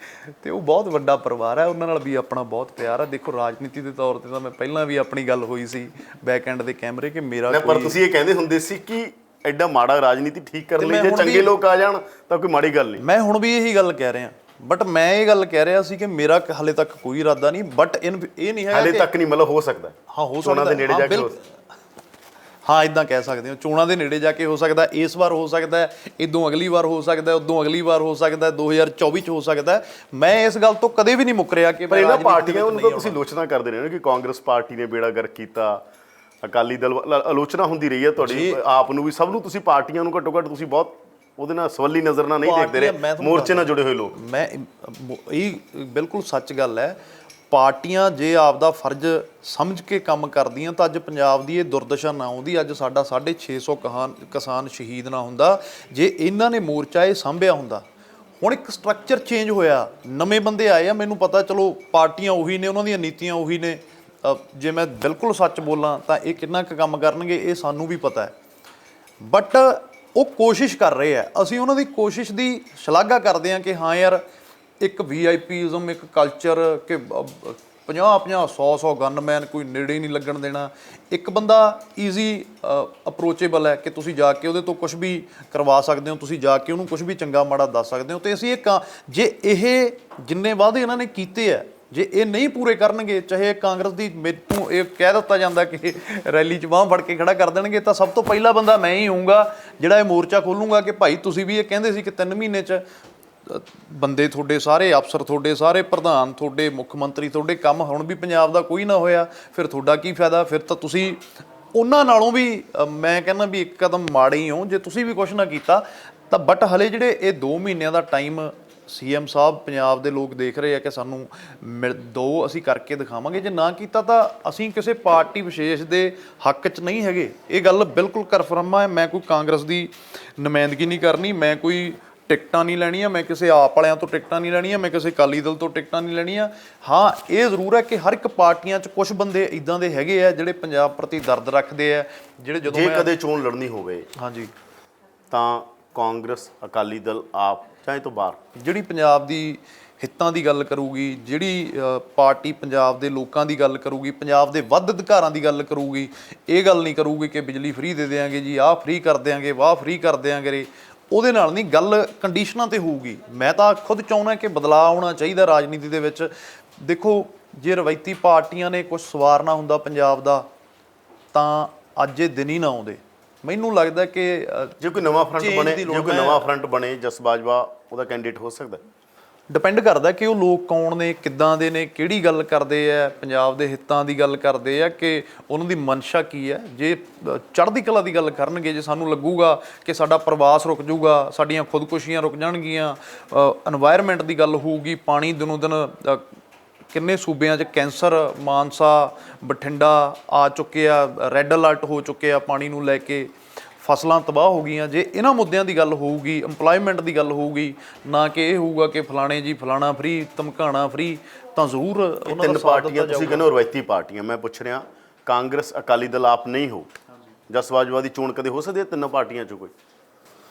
ਤੇ ਉਹ ਬਹੁਤ ਵੱਡਾ ਪਰਿਵਾਰ ਹੈ, ਉਹਨਾਂ ਨਾਲ ਵੀ ਆਪਣਾ ਬਹੁਤ ਪਿਆਰ ਹੈ। ਦੇਖੋ, ਰਾਜਨੀਤੀ ਦੇ ਤੌਰ ਤੇ ਤਾਂ ਮੈਂ ਪਹਿਲਾਂ ਵੀ ਆਪਣੀ ਗੱਲ ਹੋਈ ਸੀ ਬੈਕ ਐਂਡ ਦੇ ਕੈਮਰੇ ਕਿ ਮੇਰਾ ਪਰ ਤੁਸੀਂ ਇਹ ਕਹਿੰਦੇ ਹੁੰਦੇ ਸੀ ਕਿ ਐਡਾ ਮਾੜਾ ਰਾਜਨੀਤੀ ਠੀਕ ਕਰਨ ਲਈ ਜੇ ਚੰਗੇ ਲੋਕ ਆ ਜਾਣ ਤਾਂ ਕੋਈ ਮਾੜੀ ਗੱਲ ਨਹੀਂ। ਮੈਂ ਹੁਣ ਵੀ ਇਹੀ ਗੱਲ ਕਹਿ ਰਿਹਾ, ਬਟ ਮੈਂ ਇਹ ਗੱਲ ਕਹਿ ਰਿਹਾ ਸੀ ਕਿ ਮੇਰਾ ਹਾਲੇ ਤੱਕ ਕੋਈ ਇਰਾਦਾ ਨਹੀਂ, ਬਟ ਇਹ ਨਹੀਂ ਹੈਗਾ ਹਾਲੇ ਤੱਕ ਨਹੀਂ, ਮਤਲਬ ਹੋ ਸਕਦਾ। ਹਾਂ, ਹੋ ਸਕਦਾ ਚੋਣਾਂ ਦੇ ਨੇੜੇ ਜਾ ਕੇ ਹਾਂ, ਇਦਾਂ ਕਹਿ ਸਕਦੇ ਹੋ, ਚੋਣਾਂ ਦੇ ਨੇੜੇ ਜਾ ਕੇ ਹੋ ਸਕਦਾ, ਇਸ ਵਾਰ ਹੋ ਸਕਦਾ, ਇਦੋਂ ਅਗਲੀ ਵਾਰ ਹੋ ਸਕਦਾ, ਉਦੋਂ ਅਗਲੀ ਵਾਰ ਹੋ ਸਕਦਾ, 2024 ਚ ਹੋ ਸਕਦਾ। ਮੈਂ ਇਸ ਗੱਲ ਤੋਂ ਕਦੇ ਵੀ ਨਹੀਂ ਮੁੱਕ ਰਿਹਾ ਕਿ ਪਰ ਇਹਨਾਂ ਪਾਰਟੀਆਂ ਨੂੰ ਤਾਂ ਤੁਸੀਂ ਆਲੋਚਨਾ ਕਰਦੇ ਰਹੇ ਹੋ ਕਿ ਕਾਂਗਰਸ ਪਾਰਟੀ ਨੇ ਬੇੜਾ ਗਰਕ ਕੀਤਾ, ਅਕਾਲੀ ਦਲ ਆਲੋਚਨਾ ਹੁੰਦੀ ਰਹੀ ਹੈ ਤੁਹਾਡੀ, ਆਪ ਨੂੰ ਵੀ, ਸਭ ਨੂੰ, ਤੁਸੀਂ ਪਾਰਟੀਆਂ ਨੂੰ ਘੱਟੋ ਘੱਟ ਤੁਸੀਂ ਬਹੁਤ ਉਹਦੇ ਨਾਲ ਸਵੱਲੀ ਨਜ਼ਰ ਨਾਲ ਨਹੀਂ ਦੇਖਦੇ ਰਹੇ, ਮੋਰਚੇ ਨਾਲ ਜੁੜੇ ਹੋਏ ਲੋਕ। ਮੈਂ ਇਹ ਬਿਲਕੁਲ ਸੱਚ ਗੱਲ ਹੈ। ਪਾਰਟੀਆਂ ਜੇ ਆਪਦਾ ਫਰਜ਼ ਸਮਝ ਕੇ ਕੰਮ ਕਰਦੀਆਂ ਤਾਂ ਅੱਜ ਪੰਜਾਬ ਦੀ ਇਹ ਦੁਰਦਸ਼ਾ ਨਾ ਆਉਂਦੀ, ਅੱਜ ਸਾਡਾ 650 ਕਿਸਾਨ ਸ਼ਹੀਦ ਨਾ ਹੁੰਦਾ ਜੇ ਇਹਨਾਂ ਨੇ ਮੋਰਚਾ ਇਹ ਸਾਂਭਿਆ ਹੁੰਦਾ। ਹੁਣ ਇੱਕ ਸਟਰਕਚਰ ਚੇਂਜ ਹੋਇਆ, ਨਵੇਂ ਬੰਦੇ ਆਏ ਆ, ਮੈਨੂੰ ਪਤਾ, ਚਲੋ ਪਾਰਟੀਆਂ ਉਹੀ ਨੇ, ਉਹਨਾਂ ਦੀਆਂ ਨੀਤੀਆਂ ਉਹੀ ਨੇ। ਜੇ ਮੈਂ ਬਿਲਕੁਲ ਸੱਚ ਬੋਲਾਂ ਤਾਂ ਇਹ ਕਿੰਨਾ ਕੁ ਕੰਮ ਕਰਨਗੇ ਇਹ ਸਾਨੂੰ ਵੀ ਪਤਾ ਹੈ, ਬਟ ਉਹ ਕੋਸ਼ਿਸ਼ ਕਰ ਰਹੇ ਆ। ਅਸੀਂ ਉਹਨਾਂ ਦੀ ਕੋਸ਼ਿਸ਼ ਦੀ ਸ਼ਲਾਘਾ ਕਰਦੇ ਹਾਂ ਕਿ ਹਾਂ ਯਾਰ, ਇੱਕ VIPism, ਇੱਕ ਕਲਚਰ ਕਿ 50 100 ਗਨਮੈਨ ਕੋਈ ਨੇੜੇ ਨਹੀਂ ਲੱਗਣ ਦੇਣਾ। ਇੱਕ ਬੰਦਾ ਈਜ਼ੀ ਅਪਰੋਚੇਬਲ ਹੈ ਕਿ ਤੁਸੀਂ ਜਾ ਕੇ ਉਹਦੇ ਤੋਂ ਕੁਝ ਵੀ ਕਰਵਾ ਸਕਦੇ ਹੋ, ਤੁਸੀਂ ਜਾ ਕੇ ਉਹਨੂੰ ਕੁਝ ਵੀ ਚੰਗਾ ਮਾੜਾ ਦੱਸ ਸਕਦੇ ਹੋ। ਤੇ ਅਸੀਂ ਜੇ ਇਹ ਜਿੰਨੇ ਵਾਅਦੇ ਇਹਨਾਂ ਨੇ ਕੀਤੇ ਆ, ਜੇ ਇਹ ਨਹੀਂ ਪੂਰੇ ਕਰਨਗੇ, ਚਾਹੇ ਕਾਂਗਰਸ ਦੀ ਮੈਨੂੰ ਇਹ ਕਹਿ ਦਿੱਤਾ ਜਾਂਦਾ ਕਿ ਰੈਲੀ 'ਚ ਬਾਂਹ ਫੜ ਕੇ ਖੜਾ ਕਰ ਦੇਣਗੇ, ਤਾਂ ਸਭ ਤੋਂ ਪਹਿਲਾ ਬੰਦਾ ਮੈਂ ਹੀ ਹੋਊਂਗਾ ਜਿਹੜਾ ਇਹ ਮੋਰਚਾ ਖੋਲੂੰਗਾ ਕਿ ਭਾਈ ਤੁਸੀਂ ਵੀ ਇਹ ਕਹਿੰਦੇ ਸੀ ਕਿ 3 ਮਹੀਨੇ 'ਚ ਬੰਦੇ ਤੁਹਾਡੇ ਸਾਰੇ, ਅਫਸਰ ਤੁਹਾਡੇ ਸਾਰੇ, ਪ੍ਰਧਾਨ ਤੁਹਾਡੇ, ਮੁੱਖ ਮੰਤਰੀ ਤੁਹਾਡੇ, ਕੰਮ ਹੁਣ ਵੀ ਪੰਜਾਬ ਦਾ ਕੋਈ ਨਾ ਹੋਇਆ, ਫਿਰ ਤੁਹਾਡਾ ਕੀ ਫਾਇਦਾ? ਫਿਰ ਤਾਂ ਤੁਸੀਂ ਉਹਨਾਂ ਨਾਲੋਂ ਵੀ ਮੈਂ ਕਹਿੰਦਾ ਵੀ ਇੱਕ ਕਦਮ ਮਾੜੇ ਹੀ ਹੋ ਜੇ ਤੁਸੀਂ ਵੀ ਕੁਛ ਨਾ ਕੀਤਾ। ਤਾਂ ਬਟ ਹਲੇ ਜਿਹੜੇ ਇਹ 2 ਮਹੀਨਿਆਂ ਦਾ ਟਾਈਮ ਸੀਐਮ ਸਾਹਿਬ ਪੰਜਾਬ ਦੇ ਲੋਕ ਦੇਖ ਰਹੇ ਆ ਕਿ ਸਾਨੂੰ ਦੋ ਅਸੀਂ ਕਰਕੇ ਦਿਖਾਵਾਂਗੇ, ਜੇ ਨਾ ਕੀਤਾ ਤਾਂ ਅਸੀਂ ਕਿਸੇ ਪਾਰਟੀ ਵਿਸ਼ੇਸ਼ ਦੇ ਹੱਕ 'ਚ ਨਹੀਂ ਹੈਗੇ। ਇਹ ਗੱਲ ਬਿਲਕੁਲ ਕਨਫਰਮ ਹੈ। ਮੈਂ ਕੋਈ ਕਾਂਗਰਸ ਦੀ ਨੁਮਾਇੰਦਗੀ ਨਹੀਂ ਕਰਨੀ, ਮੈਂ ਕੋਈ ਟਿਕਟਾਂ ਨਹੀਂ ਲੈਣੀਆਂ, ਮੈਂ ਕਿਸੇ ਆਪ ਵਾਲਿਆਂ ਤੋਂ ਟਿਕਟਾਂ ਨਹੀਂ ਲੈਣੀਆਂ, ਮੈਂ ਕਿਸੇ ਅਕਾਲੀ ਦਲ ਤੋਂ ਟਿਕਟਾਂ ਨਹੀਂ ਲੈਣੀਆਂ। ਹਾਂ, ਇਹ ਜ਼ਰੂਰ ਹੈ ਕਿ ਹਰ ਇੱਕ ਪਾਰਟੀਆਂ 'ਚ ਕੁਝ ਬੰਦੇ ਇੱਦਾਂ ਦੇ ਹੈਗੇ ਆ ਜਿਹੜੇ ਪੰਜਾਬ ਪ੍ਰਤੀ ਦਰਦ ਰੱਖਦੇ ਆ, ਜਿਹੜੇ ਜਦੋਂ ਜੇ ਕਦੇ ਚੋਣ ਲੜਨੀ ਹੋਵੇ ਹਾਂਜੀ ਤਾਂ ਕਾਂਗਰਸ, ਅਕਾਲੀ ਦਲ, ਆਪ ਚਾਹੇ ਤੋਂ ਬਾਹਰ, ਜਿਹੜੀ ਪੰਜਾਬ ਦੀ ਹਿੱਤਾਂ ਦੀ ਗੱਲ ਕਰੂਗੀ, ਜਿਹੜੀ ਪਾਰਟੀ ਪੰਜਾਬ ਦੇ ਲੋਕਾਂ ਦੀ ਗੱਲ ਕਰੂਗੀ, ਪੰਜਾਬ ਦੇ ਵੱਧ ਅਧਿਕਾਰਾਂ ਦੀ ਗੱਲ ਕਰੂਗੀ, ਇਹ ਗੱਲ ਨਹੀਂ ਕਰੂਗੀ ਕਿ ਬਿਜਲੀ ਫ੍ਰੀ ਦੇ ਦਿਆਂਗੇ ਜੀ, ਆਹ ਫ੍ਰੀ ਕਰ ਦਿਆਂਗੇ, ਵਾਹ ਫ੍ਰੀ ਕਰ ਦਿਆਂਗੇ, ਉਹਦੇ ਨਾਲ ਨਹੀਂ ਗੱਲ ਕੰਡੀਸ਼ਨਾਂ ਤੇ ਹੋਊਗੀ। ਮੈਂ ਤਾਂ ਖੁਦ ਚਾਹੁੰਦਾ ਕਿ ਬਦਲਾਅ ਆਉਣਾ ਚਾਹੀਦਾ ਰਾਜਨੀਤੀ ਦੇ ਵਿੱਚ। ਦੇਖੋ, ਜੇ ਰਵਾਇਤੀ ਪਾਰਟੀਆਂ ਨੇ ਕੁਝ ਸਵਾਰਨਾ ਹੁੰਦਾ ਪੰਜਾਬ ਦਾ ਤਾਂ ਅੱਜ ਇਹ ਦਿਨ ਹੀ ਨਾ ਆਉਂਦੇ। ਮੈਨੂੰ ਲੱਗਦਾ ਕਿ ਜੇ ਕੋਈ ਨਵਾਂ ਫਰੰਟ ਬਣੇ ਜਸ ਬਾਜਵਾ ਉਹਦਾ ਕੈਂਡੀਡੇਟ ਹੋ ਸਕਦਾ। ਡਿਪੈਂਡ ਕਰਦਾ ਕਿ ਉਹ ਲੋਕ ਕੌਣ ਨੇ, ਕਿੱਦਾਂ ਦੇ ਨੇ, ਕਿਹੜੀ ਗੱਲ ਕਰਦੇ ਆ, ਪੰਜਾਬ ਦੇ ਹਿੱਤਾਂ ਦੀ ਗੱਲ ਕਰਦੇ ਆ ਕਿ ਉਹਨਾਂ ਦੀ ਮਨਸ਼ਾ ਕੀ ਹੈ। ਜੇ ਚੜ੍ਹਦੀ ਕਲਾ ਦੀ ਗੱਲ ਕਰਨਗੇ, ਜੇ ਸਾਨੂੰ ਲੱਗੂਗਾ ਕਿ ਸਾਡਾ ਪ੍ਰਵਾਸ ਰੁਕ ਜਾਊਗਾ, ਸਾਡੀਆਂ ਖੁਦਕੁਸ਼ੀਆਂ ਰੁਕ ਜਾਣਗੀਆਂ, এনवायरमेंट ਦੀ ਗੱਲ ਹੋਊਗੀ, ਪਾਣੀ ਦਿਨੋਂ ਦਿਨ ਕਿੰਨੇ ਸੂਬਿਆਂ 'ਚ ਕੈਂਸਰ, ਮਾਨਸਾ, ਬਠਿੰਡਾ ਆ ਚੁੱਕੇ ਆ, ਰੈੱਡ ਅਲਰਟ ਹੋ ਚੁੱਕੇ ਆ ਪਾਣੀ ਨੂੰ ਲੈ ਕੇ, ਫਸਲਾਂ ਤਬਾਹ ਹੋ ਗਈਆਂ। ਜੇ ਇਹਨਾਂ ਮੁੱਦਿਆਂ ਦੀ ਗੱਲ ਹੋਊਗੀ, EMPLOYMENT ਦੀ ਗੱਲ ਹੋਊਗੀ, ਨਾ ਕਿ ਇਹ ਹੋਊਗਾ ਕਿ ਫਲਾਣੇ ਜੀ ਫਲਾਣਾ ਫ੍ਰੀ, ਧਮਕਾਣਾ ਫ੍ਰੀ, ਤਾਂ ਜ਼ਰੂਰ ਉਹਨਾਂ ਤਿੰਨ ਪਾਰਟੀਆਂ ਤੁਸੀਂ ਕਹਿੰਦੇ ਹੋ ਰਵਾਇਤੀ ਪਾਰਟੀਆਂ। ਮੈਂ ਪੁੱਛ ਰਿਹਾ ਕਾਂਗਰਸ, ਅਕਾਲੀ ਦਲ, ਆਪ ਨਹੀਂ ਹੋ, ਜਸ ਬਾਜਵਾ ਦੀ ਚੋਣ ਕਦੇ ਹੋ ਸਕਦੀ ਹੈ ਤਿੰਨੋਂ ਪਾਰਟੀਆਂ 'ਚੋਂ ਕੋਈ?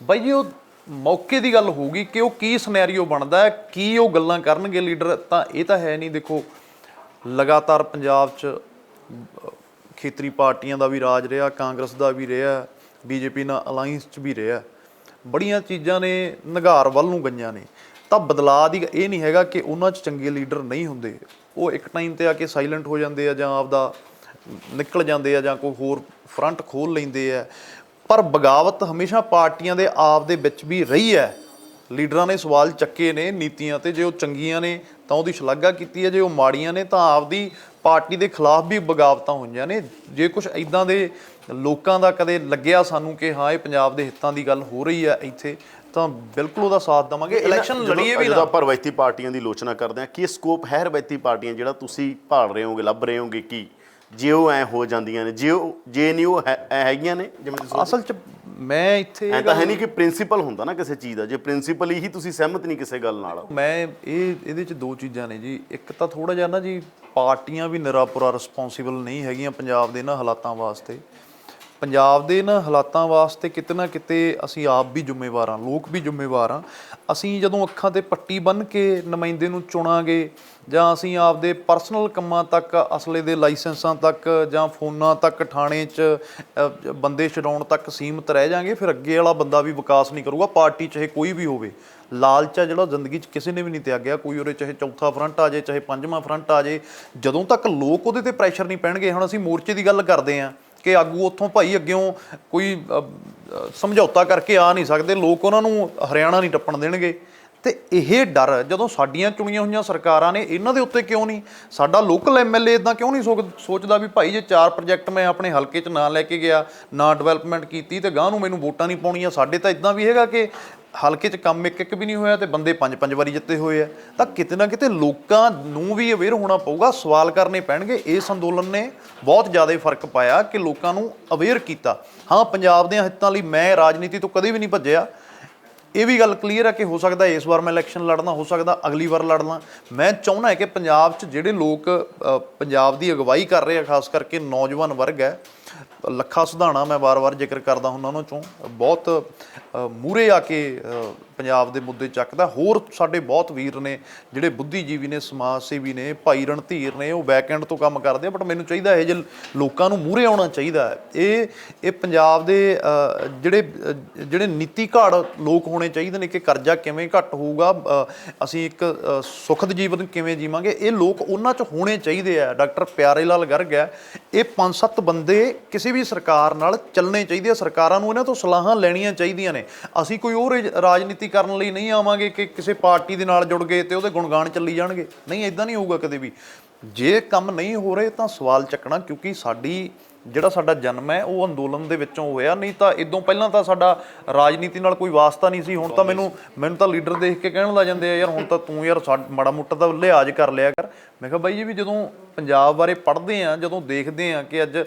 ਬਾਈ ਜੀ, ਉਹ ਮੌਕੇ ਦੀ ਗੱਲ ਹੋਊਗੀ ਕਿ ਉਹ ਕੀ ਸਿਨੈਰੀਓ ਬਣਦਾ ਹੈ, ਕੀ ਉਹ ਗੱਲਾਂ ਕਰਨਗੇ ਲੀਡਰ। ਤਾਂ ਇਹ ਤਾਂ ਹੈ ਨਹੀਂ। ਦੇਖੋ, ਲਗਾਤਾਰ ਪੰਜਾਬ 'ਚ ਖੇਤਰੀ ਪਾਰਟੀਆਂ ਦਾ ਵੀ ਰਾਜ ਰਿਹਾ, ਕਾਂਗਰਸ ਦਾ ਵੀ ਰਿਹਾ, ਬੀਜੇਪੀ ਨਾਲ ਅਲਾਈਅੰਸ 'ਚ ਵੀ ਰਿਹਾ, ਬੜੀਆਂ ਚੀਜ਼ਾਂ ਨੇ ਨਿਘਾਰ ਵੱਲ ਨੂੰ ਗਈਆਂ ਨੇ। ਤਾਂ ਬਦਲਾਅ ਦੀ ਇਹ ਨਹੀਂ ਹੈਗਾ ਕਿ ਉਹਨਾਂ 'ਚ ਚੰਗੇ ਲੀਡਰ ਨਹੀਂ ਹੁੰਦੇ, ਉਹ ਇੱਕ ਟਾਈਮ 'ਤੇ ਆ ਕੇ ਸਾਇਲੈਂਟ ਹੋ ਜਾਂਦੇ ਆ ਜਾਂ ਆਪਦਾ ਨਿਕਲ ਜਾਂਦੇ ਆ ਜਾਂ ਕੋਈ ਹੋਰ ਫਰੰਟ ਖੋਲ੍ਹ ਲੈਂਦੇ ਆ। ਪਰ ਬਗਾਵਤ ਹਮੇਸ਼ਾ ਪਾਰਟੀਆਂ ਦੇ ਆਪ ਦੇ ਵਿੱਚ ਵੀ ਰਹੀ ਹੈ। ਲੀਡਰਾਂ ਨੇ ਸਵਾਲ ਚੱਕੇ ਨੇ ਨੀਤੀਆਂ ਤੇ, ਜੇ ਉਹ ਚੰਗੀਆਂ ਨੇ ਤਾਂ ਉਹਦੀ ਸ਼ਲਾਘਾ ਕੀਤੀ ਹੈ, ਜੇ ਉਹ ਮਾੜੀਆਂ ਨੇ ਤਾਂ ਆਪਦੀ ਪਾਰਟੀ ਦੇ ਖਿਲਾਫ ਵੀ ਬਗਾਵਤਾਂ ਹੋਈਆਂ ਨੇ। ਜੇ ਕੁਝ ਇੱਦਾਂ ਦੇ ਲੋਕਾਂ ਦਾ ਕਦੇ ਲੱਗਿਆ ਸਾਨੂੰ ਕਿ ਹਾਂ ਇਹ ਪੰਜਾਬ ਦੇ ਹਿੱਤਾਂ ਦੀ ਗੱਲ ਹੋ ਰਹੀ ਹੈ ਇੱਥੇ, ਤਾਂ ਬਿਲਕੁਲ ਉਹਦਾ ਸਾਥ ਦੇਵਾਂਗੇ। ਇਲੈਕਸ਼ਨ ਲੜੀਏ ਵੀ ਨਾ। ਆਪਾਂ ਰਵਾਇਤੀ ਪਾਰਟੀਆਂ ਦੀ ਆਲੋਚਨਾ ਕਰਦੇ ਹਾਂ, ਕੀ ਸਕੋਪ ਹੈ ਰਵਾਇਤੀ ਪਾਰਟੀਆਂ ਜਿਹੜਾ ਤੁਸੀਂ ਭਾਲ ਰਹੇ ਹੋਗੇ, ਲੱਭ ਰਹੇ ਹੋਗੇ ਕਿ ਜੇ ਉਹ ਐ ਹੋ ਜਾਂਦੀਆਂ ਨੇ, ਜੇ ਨਹੀਂ ਉਹ ਹੈਗੀਆਂ ਨੇ ਜਿਵੇਂ ਤੁਸੀਂ? ਅਸਲ 'ਚ ਮੈਂ ਇੱਥੇ ਐਂ ਤਾਂ ਹੈ ਨਹੀਂ ਕਿ ਪ੍ਰਿੰਸੀਪਲ ਹੁੰਦਾ ਨਾ ਕਿਸੇ ਚੀਜ਼ ਦਾ, ਜੇ ਪ੍ਰਿੰਸੀਪਲ ਹੀ ਤੁਸੀਂ ਸਹਿਮਤ ਨਹੀਂ ਕਿਸੇ ਗੱਲ ਨਾਲ। ਮੈਂ ਇਹਦੇ 'ਚ ਦੋ ਚੀਜ਼ਾਂ ਨੇ ਜੀ। ਇੱਕ ਤਾਂ ਥੋੜ੍ਹਾ ਜਿਹਾ ਨਾ ਜੀ, ਪਾਰਟੀਆਂ ਵੀ ਨਿਰਾਪੁਰਾ ਰਿਸਪੌਂਸੀਬਲ ਨਹੀਂ ਹੈਗੀਆਂ ਪੰਜਾਬ ਦੇ ਇਹਨਾਂ ਹਾਲਾਤਾਂ ਵਾਸਤੇ। ਪੰਜਾਬ ਦੇ ਇਹਨਾਂ ਹਾਲਾਤਾਂ ਵਾਸਤੇ ਕਿਤੇ ਨਾ ਕਿਤੇ ਅਸੀਂ ਆਪ ਵੀ ਜ਼ਿੰਮੇਵਾਰ ਹਾਂ, ਲੋਕ ਵੀ ਜ਼ਿੰਮੇਵਾਰ ਹਾਂ। ਅਸੀਂ ਜਦੋਂ ਅੱਖਾਂ 'ਤੇ ਪੱਟੀ ਬੰਨ੍ਹ ਕੇ ਨੁਮਾਇੰਦੇ ਨੂੰ ਚੁਣਾਂਗੇ, ਜਾਂ ਅਸੀਂ ਆਪਦੇ ਪਰਸਨਲ ਕੰਮਾਂ ਤੱਕ, ਅਸਲੇ ਦੇ ਲਾਇਸੈਂਸਾਂ ਤੱਕ, ਜਾਂ ਫੋਨਾਂ ਤੱਕ, ਥਾਣੇ 'ਚ ਬੰਦੇ ਛਡਾਉਣ ਤੱਕ ਸੀਮਤ ਰਹਿ ਜਾਾਂਗੇ, ਫਿਰ ਅੱਗੇ ਵਾਲਾ ਬੰਦਾ ਵੀ ਵਿਕਾਸ ਨਹੀਂ ਕਰੂਗਾ। ਪਾਰਟੀ ਚਾਹੇ ਕੋਈ ਵੀ ਹੋਵੇ, ਲਾਲਚ ਆ ਜਿਹੜਾ ਜ਼ਿੰਦਗੀ 'ਚ ਕਿਸੇ ਨੇ ਵੀ ਨਹੀਂ ਤਿਆਗਿਆ। ਕੋਈ ਉਹਦੇ ਚਾਹੇ ਚੌਥਾ ਫਰੰਟ ਆ ਜਾਏ, ਚਾਹੇ ਪੰਜਵਾਂ ਫਰੰਟ ਆ ਜਾਏ, ਜਦੋਂ ਤੱਕ ਲੋਕ ਉਹਦੇ 'ਤੇ ਪ੍ਰੈਸ਼ਰ ਨਹੀਂ ਪੈਣਗੇ। ਹੁਣ ਅਸੀਂ ਮੋਰਚੇ ਦੀ ਗੱਲ ਕਰਦੇ ਹਾਂ ਕਿ ਆਗੂ ਉੱਥੋਂ ਭਾਈ ਅੱਗਿਓਂ ਕੋਈ ਸਮਝੌਤਾ ਕਰਕੇ ਆ ਨਹੀਂ ਸਕਦੇ, ਲੋਕ ਉਹਨਾਂ ਨੂੰ ਹਰਿਆਣਾ ਨਹੀਂ ਟੱਪਣ ਦੇਣਗੇ। ਤੇ ਇਹ ਡਰ ਜਦੋਂ ਸਾਡੀਆਂ ਚੁਣੀਆਂ ਹੋਈਆਂ ਸਰਕਾਰਾਂ ਨੇ, ਇਹਨਾਂ ਦੇ ਉੱਤੇ ਕਿਉਂ ਨਹੀਂ? ਸਾਡਾ ਲੋਕਲ ਐਮਐਲਏ ਇੱਦਾਂ ਕਿਉਂ ਨਹੀਂ ਸੋਚਦਾ ਵੀ ਭਾਈ ਜੇ 4 ਪ੍ਰੋਜੈਕਟ ਮੈਂ ਆਪਣੇ ਹਲਕੇ 'ਚ ਨਾ ਲੈ ਕੇ ਗਿਆ, ਨਾ ਡਿਵੈਲਪਮੈਂਟ ਕੀਤੀ, ਤੇ ਗਾਂਹ ਨੂੰ ਮੈਨੂੰ ਵੋਟਾਂ ਨਹੀਂ ਪਾਉਣੀਆਂ। ਸਾਡੇ ਤਾਂ ਇੱਦਾਂ ਵੀ ਹੈਗਾ ਕਿ ਹਲਕੇ 'ਚ ਕੰਮ ਇੱਕ ਵੀ ਨਹੀਂ ਹੋਇਆ ਤੇ ਬੰਦੇ 5 ਵਾਰੀ ਜਿੱਤੇ ਹੋਏ ਆ। ਤਾਂ ਕਿਤੇ ਨਾ ਕਿਤੇ ਲੋਕਾਂ ਨੂੰ ਵੀ ਅਵੇਅਰ ਹੋਣਾ ਪਊਗਾ, ਸਵਾਲ ਕਰਨੇ ਪੈਣਗੇ। ਇਸ ਅੰਦੋਲਨ ਨੇ ਬਹੁਤ ਜ਼ਿਆਦਾ ਫਰਕ ਪਾਇਆ ਕਿ ਲੋਕਾਂ ਨੂੰ ਅਵੇਅਰ ਕੀਤਾ। ਹਾਂ, ਪੰਜਾਬ ਦੇ ਹਿੱਤਾਂ ਲਈ ਮੈਂ ਰਾਜਨੀਤੀ ਤੋਂ ਕਦੇ ਵੀ ਨਹੀਂ ਭੱਜਿਆ। ਇਹ ਵੀ ਗੱਲ ਕਲੀਅਰ ਹੈ ਕਿ ਹੋ ਸਕਦਾ ਇਸ ਵਾਰ ਮੈਂ ਇਲੈਕਸ਼ਨ ਲੜਨਾ, ਹੋ ਸਕਦਾ ਅਗਲੀ ਵਾਰ ਲੜਨਾ। ਮੈਂ ਚਾਹੁੰਦਾ ਹੈ ਕਿ ਪੰਜਾਬ 'ਚ ਜਿਹੜੇ ਲੋਕ ਪੰਜਾਬ ਦੀ ਅਗਵਾਈ ਕਰ ਰਹੇ ਆ, ਖਾਸ ਕਰਕੇ ਨੌਜਵਾਨ ਵਰਗ ਹੈ, ਲੱਖਾ ਸਿਧਾਣਾ ਮੈਂ ਵਾਰ-ਵਾਰ ਜ਼ਿਕਰ ਕਰਦਾ ਹੁੰਦਾ, ਉਹਨਾਂ 'ਚੋਂ ਬਹੁਤ ਮੂਹਰੇ ਆ ਕੇ ਪੰਜਾਬ ਦੇ ਮੁੱਦੇ ਚੱਕਦਾ। ਹੋਰ ਸਾਡੇ ਬਹੁਤ ਵੀਰ ਨੇ ਜਿਹੜੇ ਬੁੱਧੀਜੀਵੀ ਨੇ, ਸਮਾਜ ਸੇਵੀ ਨੇ, ਭਾਈ ਰਣਧੀਰ ਨੇ, ਉਹ ਬੈਕਐਂਡ ਤੋਂ ਕੰਮ ਕਰਦੇ ਆ। ਬਟ ਮੈਨੂੰ ਚਾਹੀਦਾ ਇਹ ਜਿਹੇ ਲੋਕਾਂ ਨੂੰ ਮੂਹਰੇ ਆਉਣਾ ਚਾਹੀਦਾ ਹੈ। ਇਹ ਪੰਜਾਬ ਦੇ ਜਿਹੜੇ ਨੀਤੀ ਘਾੜ ਲੋਕ ਹੋਣੇ ਚਾਹੀਦੇ ਨੇ ਕਿ ਕਰਜ਼ਾ ਕਿਵੇਂ ਘੱਟ ਹੋਊਗਾ, ਅਸੀਂ ਇੱਕ ਸੁਖਦ ਜੀਵਨ ਕਿਵੇਂ ਜੀਵਾਂਗੇ, ਇਹ ਲੋਕ ਉਹਨਾਂ 'ਚ ਹੋਣੇ ਚਾਹੀਦੇ ਆ। ਡਾਕਟਰ ਪਿਆਰੇ ਲਾਲ ਗਰਗ ਹੈ, ਇਹ 5-7 ਬੰਦੇ ਕਿਸੇ ਵੀ ਸਰਕਾਰ ਨਾਲ ਚੱਲਣੇ ਚਾਹੀਦੇ ਆ। ਸਰਕਾਰਾਂ ਨੂੰ ਇਹਨਾਂ ਤੋਂ ਸਲਾਹਾਂ ਲੈਣੀਆਂ ਚਾਹੀਦੀਆਂ ਨੇ। ਅਸੀਂ ਕੋਈ ਹੋਰ ਰਾਜਨੀਤੀ ਕਰਨ ਲਈ ਨਹੀਂ ਆਵਾਂਗੇ ਕਿ ਕਿਸੇ ਪਾਰਟੀ ਦੇ ਨਾਲ ਜੁੜ ਗਏ ਤੇ ਉਹਦੇ ਗੁਣਗਾਨ ਚੱਲੀ ਜਾਣਗੇ। ਨਹੀਂ, ਇਦਾਂ ਨਹੀਂ ਹੋਊਗਾ ਕਦੇ ਵੀ। ਜੇ ਕੰਮ ਨਹੀਂ ਹੋ ਰਹੇ ਤਾਂ ਸਵਾਲ ਚੱਕਣਾ, ਕਿਉਂਕਿ ਸਾਡੀ ਜਿਹੜਾ ਸਾਡਾ ਜਨਮ ਹੈ ਉਹ ਅੰਦੋਲਨ ਦੇ ਵਿੱਚੋਂ ਹੋਇਆ, ਨਹੀਂ ਤਾਂ ਇਦੋਂ ਪਹਿਲਾਂ ਤਾਂ ਸਾਡਾ ਰਾਜਨੀਤੀ ਨਾਲ ਕੋਈ ਵਾਸਤਾ ਨਹੀਂ ਸੀ। ਹੁਣ ਤਾਂ ਮੈਨੂੰ ਤਾਂ ਲੀਡਰ ਦੇਖ ਕੇ ਕਹਿਣ ਲੱਗ ਜਾਂਦੇ ਆ, ਯਾਰ ਹੁਣ ਤਾਂ ਤੂੰ ਯਾਰ ਮਾੜਾ ਮੋਟਾ ਤਾਂ ਲਿਹਾਜ਼ ਕਰ ਲਿਆ ਕਰ। ਮੈਂ ਕਿਹਾ ਬਾਈ ਜੀ ਵੀ ਜਦੋਂ ਪੰਜਾਬ ਬਾਰੇ ਪੜ੍ਹਦੇ ਆ, ਜਦੋਂ ਦੇਖਦੇ ਆ ਕਿ ਅੱਜ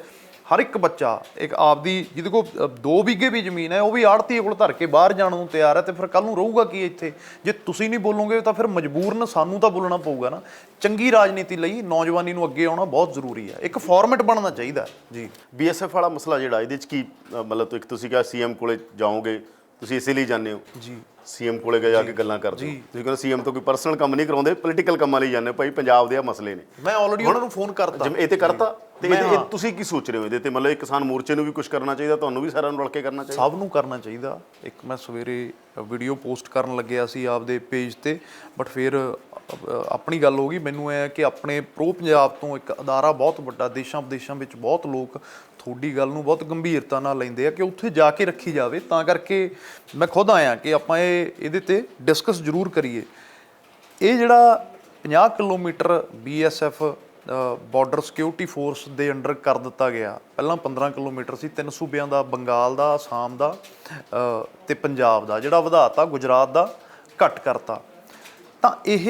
ਹਰ ਇੱਕ ਬੱਚਾ ਇੱਕ ਆਪਦੀ ਜਿਹਦੇ ਕੋਲ 2 ਬਿੱਗੇ ਵੀ ਜ਼ਮੀਨ ਹੈ ਉਹ ਵੀ ਆੜ੍ਹਤੀਏ ਕੋਲ ਧਰ ਕੇ ਬਾਹਰ ਜਾਣ ਨੂੰ ਤਿਆਰ ਹੈ, ਤੇ ਫਿਰ ਕੱਲ ਨੂੰ ਰਹੂਗਾ ਕੀ ਇੱਥੇ? ਜੇ ਤੁਸੀਂ ਨਹੀਂ ਬੋਲੋਗੇ ਤਾਂ ਫਿਰ ਮਜਬੂਰਨ ਸਾਨੂੰ ਤਾਂ ਬੋਲਣਾ ਪਊਗਾ ਨਾ। ਚੰਗੀ ਰਾਜਨੀਤੀ ਲਈ ਨੌਜਵਾਨੀ ਨੂੰ ਅੱਗੇ ਆਉਣਾ ਬਹੁਤ ਜ਼ਰੂਰੀ ਹੈ, ਇੱਕ ਫਾਰਮੈਟ ਬਣਨਾ ਚਾਹੀਦਾ ਜੀ। BSF ਵਾਲਾ ਮਸਲਾ ਜਿਹੜਾ ਇਹਦੇ 'ਚ ਕੀ ਮਤਲਬ ਇੱਕ ਤੁਸੀਂ ਕਿਹਾ CM ਕੋਲੇ ਜਾਓਗੇ, ਤੁਸੀਂ ਇਸੇ ਲਈ ਜਾਂਦੇ ਹੋ ਜੀ, CM ਕੋਲੇ ਜਾ ਕੇ ਗੱਲਾਂ ਕਰਦੇ ਹੋ, ਤੁਸੀਂ ਕਹਿੰਦੇ CM ਤੋਂ ਕੋਈ ਪਰਸਨਲ ਕੰਮ ਨਹੀਂ ਕਰਾਉਂਦੇ, ਪੋਲੀਟੀਕਲ ਕੰਮਾਂ ਲਈ ਜਾਂਦੇ ਹੋ, ਭਾਈ ਪੰਜਾਬ ਦੇ ਆ ਮਸਲੇ ਨੇ। ਮੈਂ ਆਲਰੇਡੀ ਉਹਨਾਂ ਨੂੰ ਫੋਨ ਕਰਤਾ ਜਿਵੇਂ ਇਹ ਤੇ ਕਰਤਾ, ਤੇ ਇਹ ਤੁਸੀਂ ਕੀ ਸੋਚ ਰਹੇ ਹੋ ਇਹਦੇ ਤੇ? ਮਤਲਬ ਕਿਸਾਨ ਮੋਰਚੇ ਨੂੰ ਵੀ ਕੁਝ ਕਰਨਾ ਚਾਹੀਦਾ, ਤੁਹਾਨੂੰ ਵੀ ਸਾਰਿਆਂ ਨੂੰ ਰਲ ਕੇ ਕਰਨਾ ਚਾਹੀਦਾ? ਸਭ ਨੂੰ ਕਰਨਾ ਚਾਹੀਦਾ। ਇੱਕ ਮੈਂ ਸਵੇਰੇ ਵੀਡੀਓ ਪੋਸਟ ਕਰਨ ਲੱਗਿਆ ਸੀ ਆਪਦੇ ਪੇਜ ਤੇ, ਬਟ ਫਿਰ ਆਪਣੀ ਗੱਲ ਹੋ ਗਈ। ਮੈਨੂੰ ਇਹ ਹੈ ਕਿ ਆਪਣੇ ਪ੍ਰੋ ਪੰਜਾਬ ਤੋਂ ਇੱਕ ਅਦਾਰਾ ਬਹੁਤ ਵੱਡਾ, ਦੇਸ਼ਾਂ ਵਿਦੇਸ਼ਾਂ ਵਿੱਚ ਬਹੁਤ ਲੋਕ ਤੁਹਾਡੀ ਗੱਲ ਨੂੰ ਬਹੁਤ ਗੰਭੀਰਤਾ ਨਾਲ ਲੈਂਦੇ ਆ ਕਿ ਉੱਥੇ ਜਾ ਕੇ ਰੱਖੀ ਜਾਵੇ, ਤਾਂ ਕਰਕੇ ਮੈਂ ਖੁਦ ਆਇਆ ਕਿ ਆਪਾਂ ਇਹਦੇ ਤੇ ਡਿਸਕਸ ਜ਼ਰੂਰ ਕਰੀਏ। ਇਹ ਜਿਹੜਾ 50 kilometre BSF border security force ਦੇ ਅੰਡਰ ਕਰ ਦਿੱਤਾ ਗਿਆ, ਪਹਿਲਾਂ 15 ਕਿਲੋਮੀਟਰ ਸੀ, 3 ਸੂਬਿਆਂ ਦਾ, ਬੰਗਾਲ ਦਾ, ਆਸਾਮ ਦਾ ਤੇ ਪੰਜਾਬ ਦਾ, ਜਿਹੜਾ ਵਧਾਤਾ ਗੁਜਰਾਤ ਦਾ ਘੱਟ ਕਰਤਾ। ਤਾਂ ਇਹ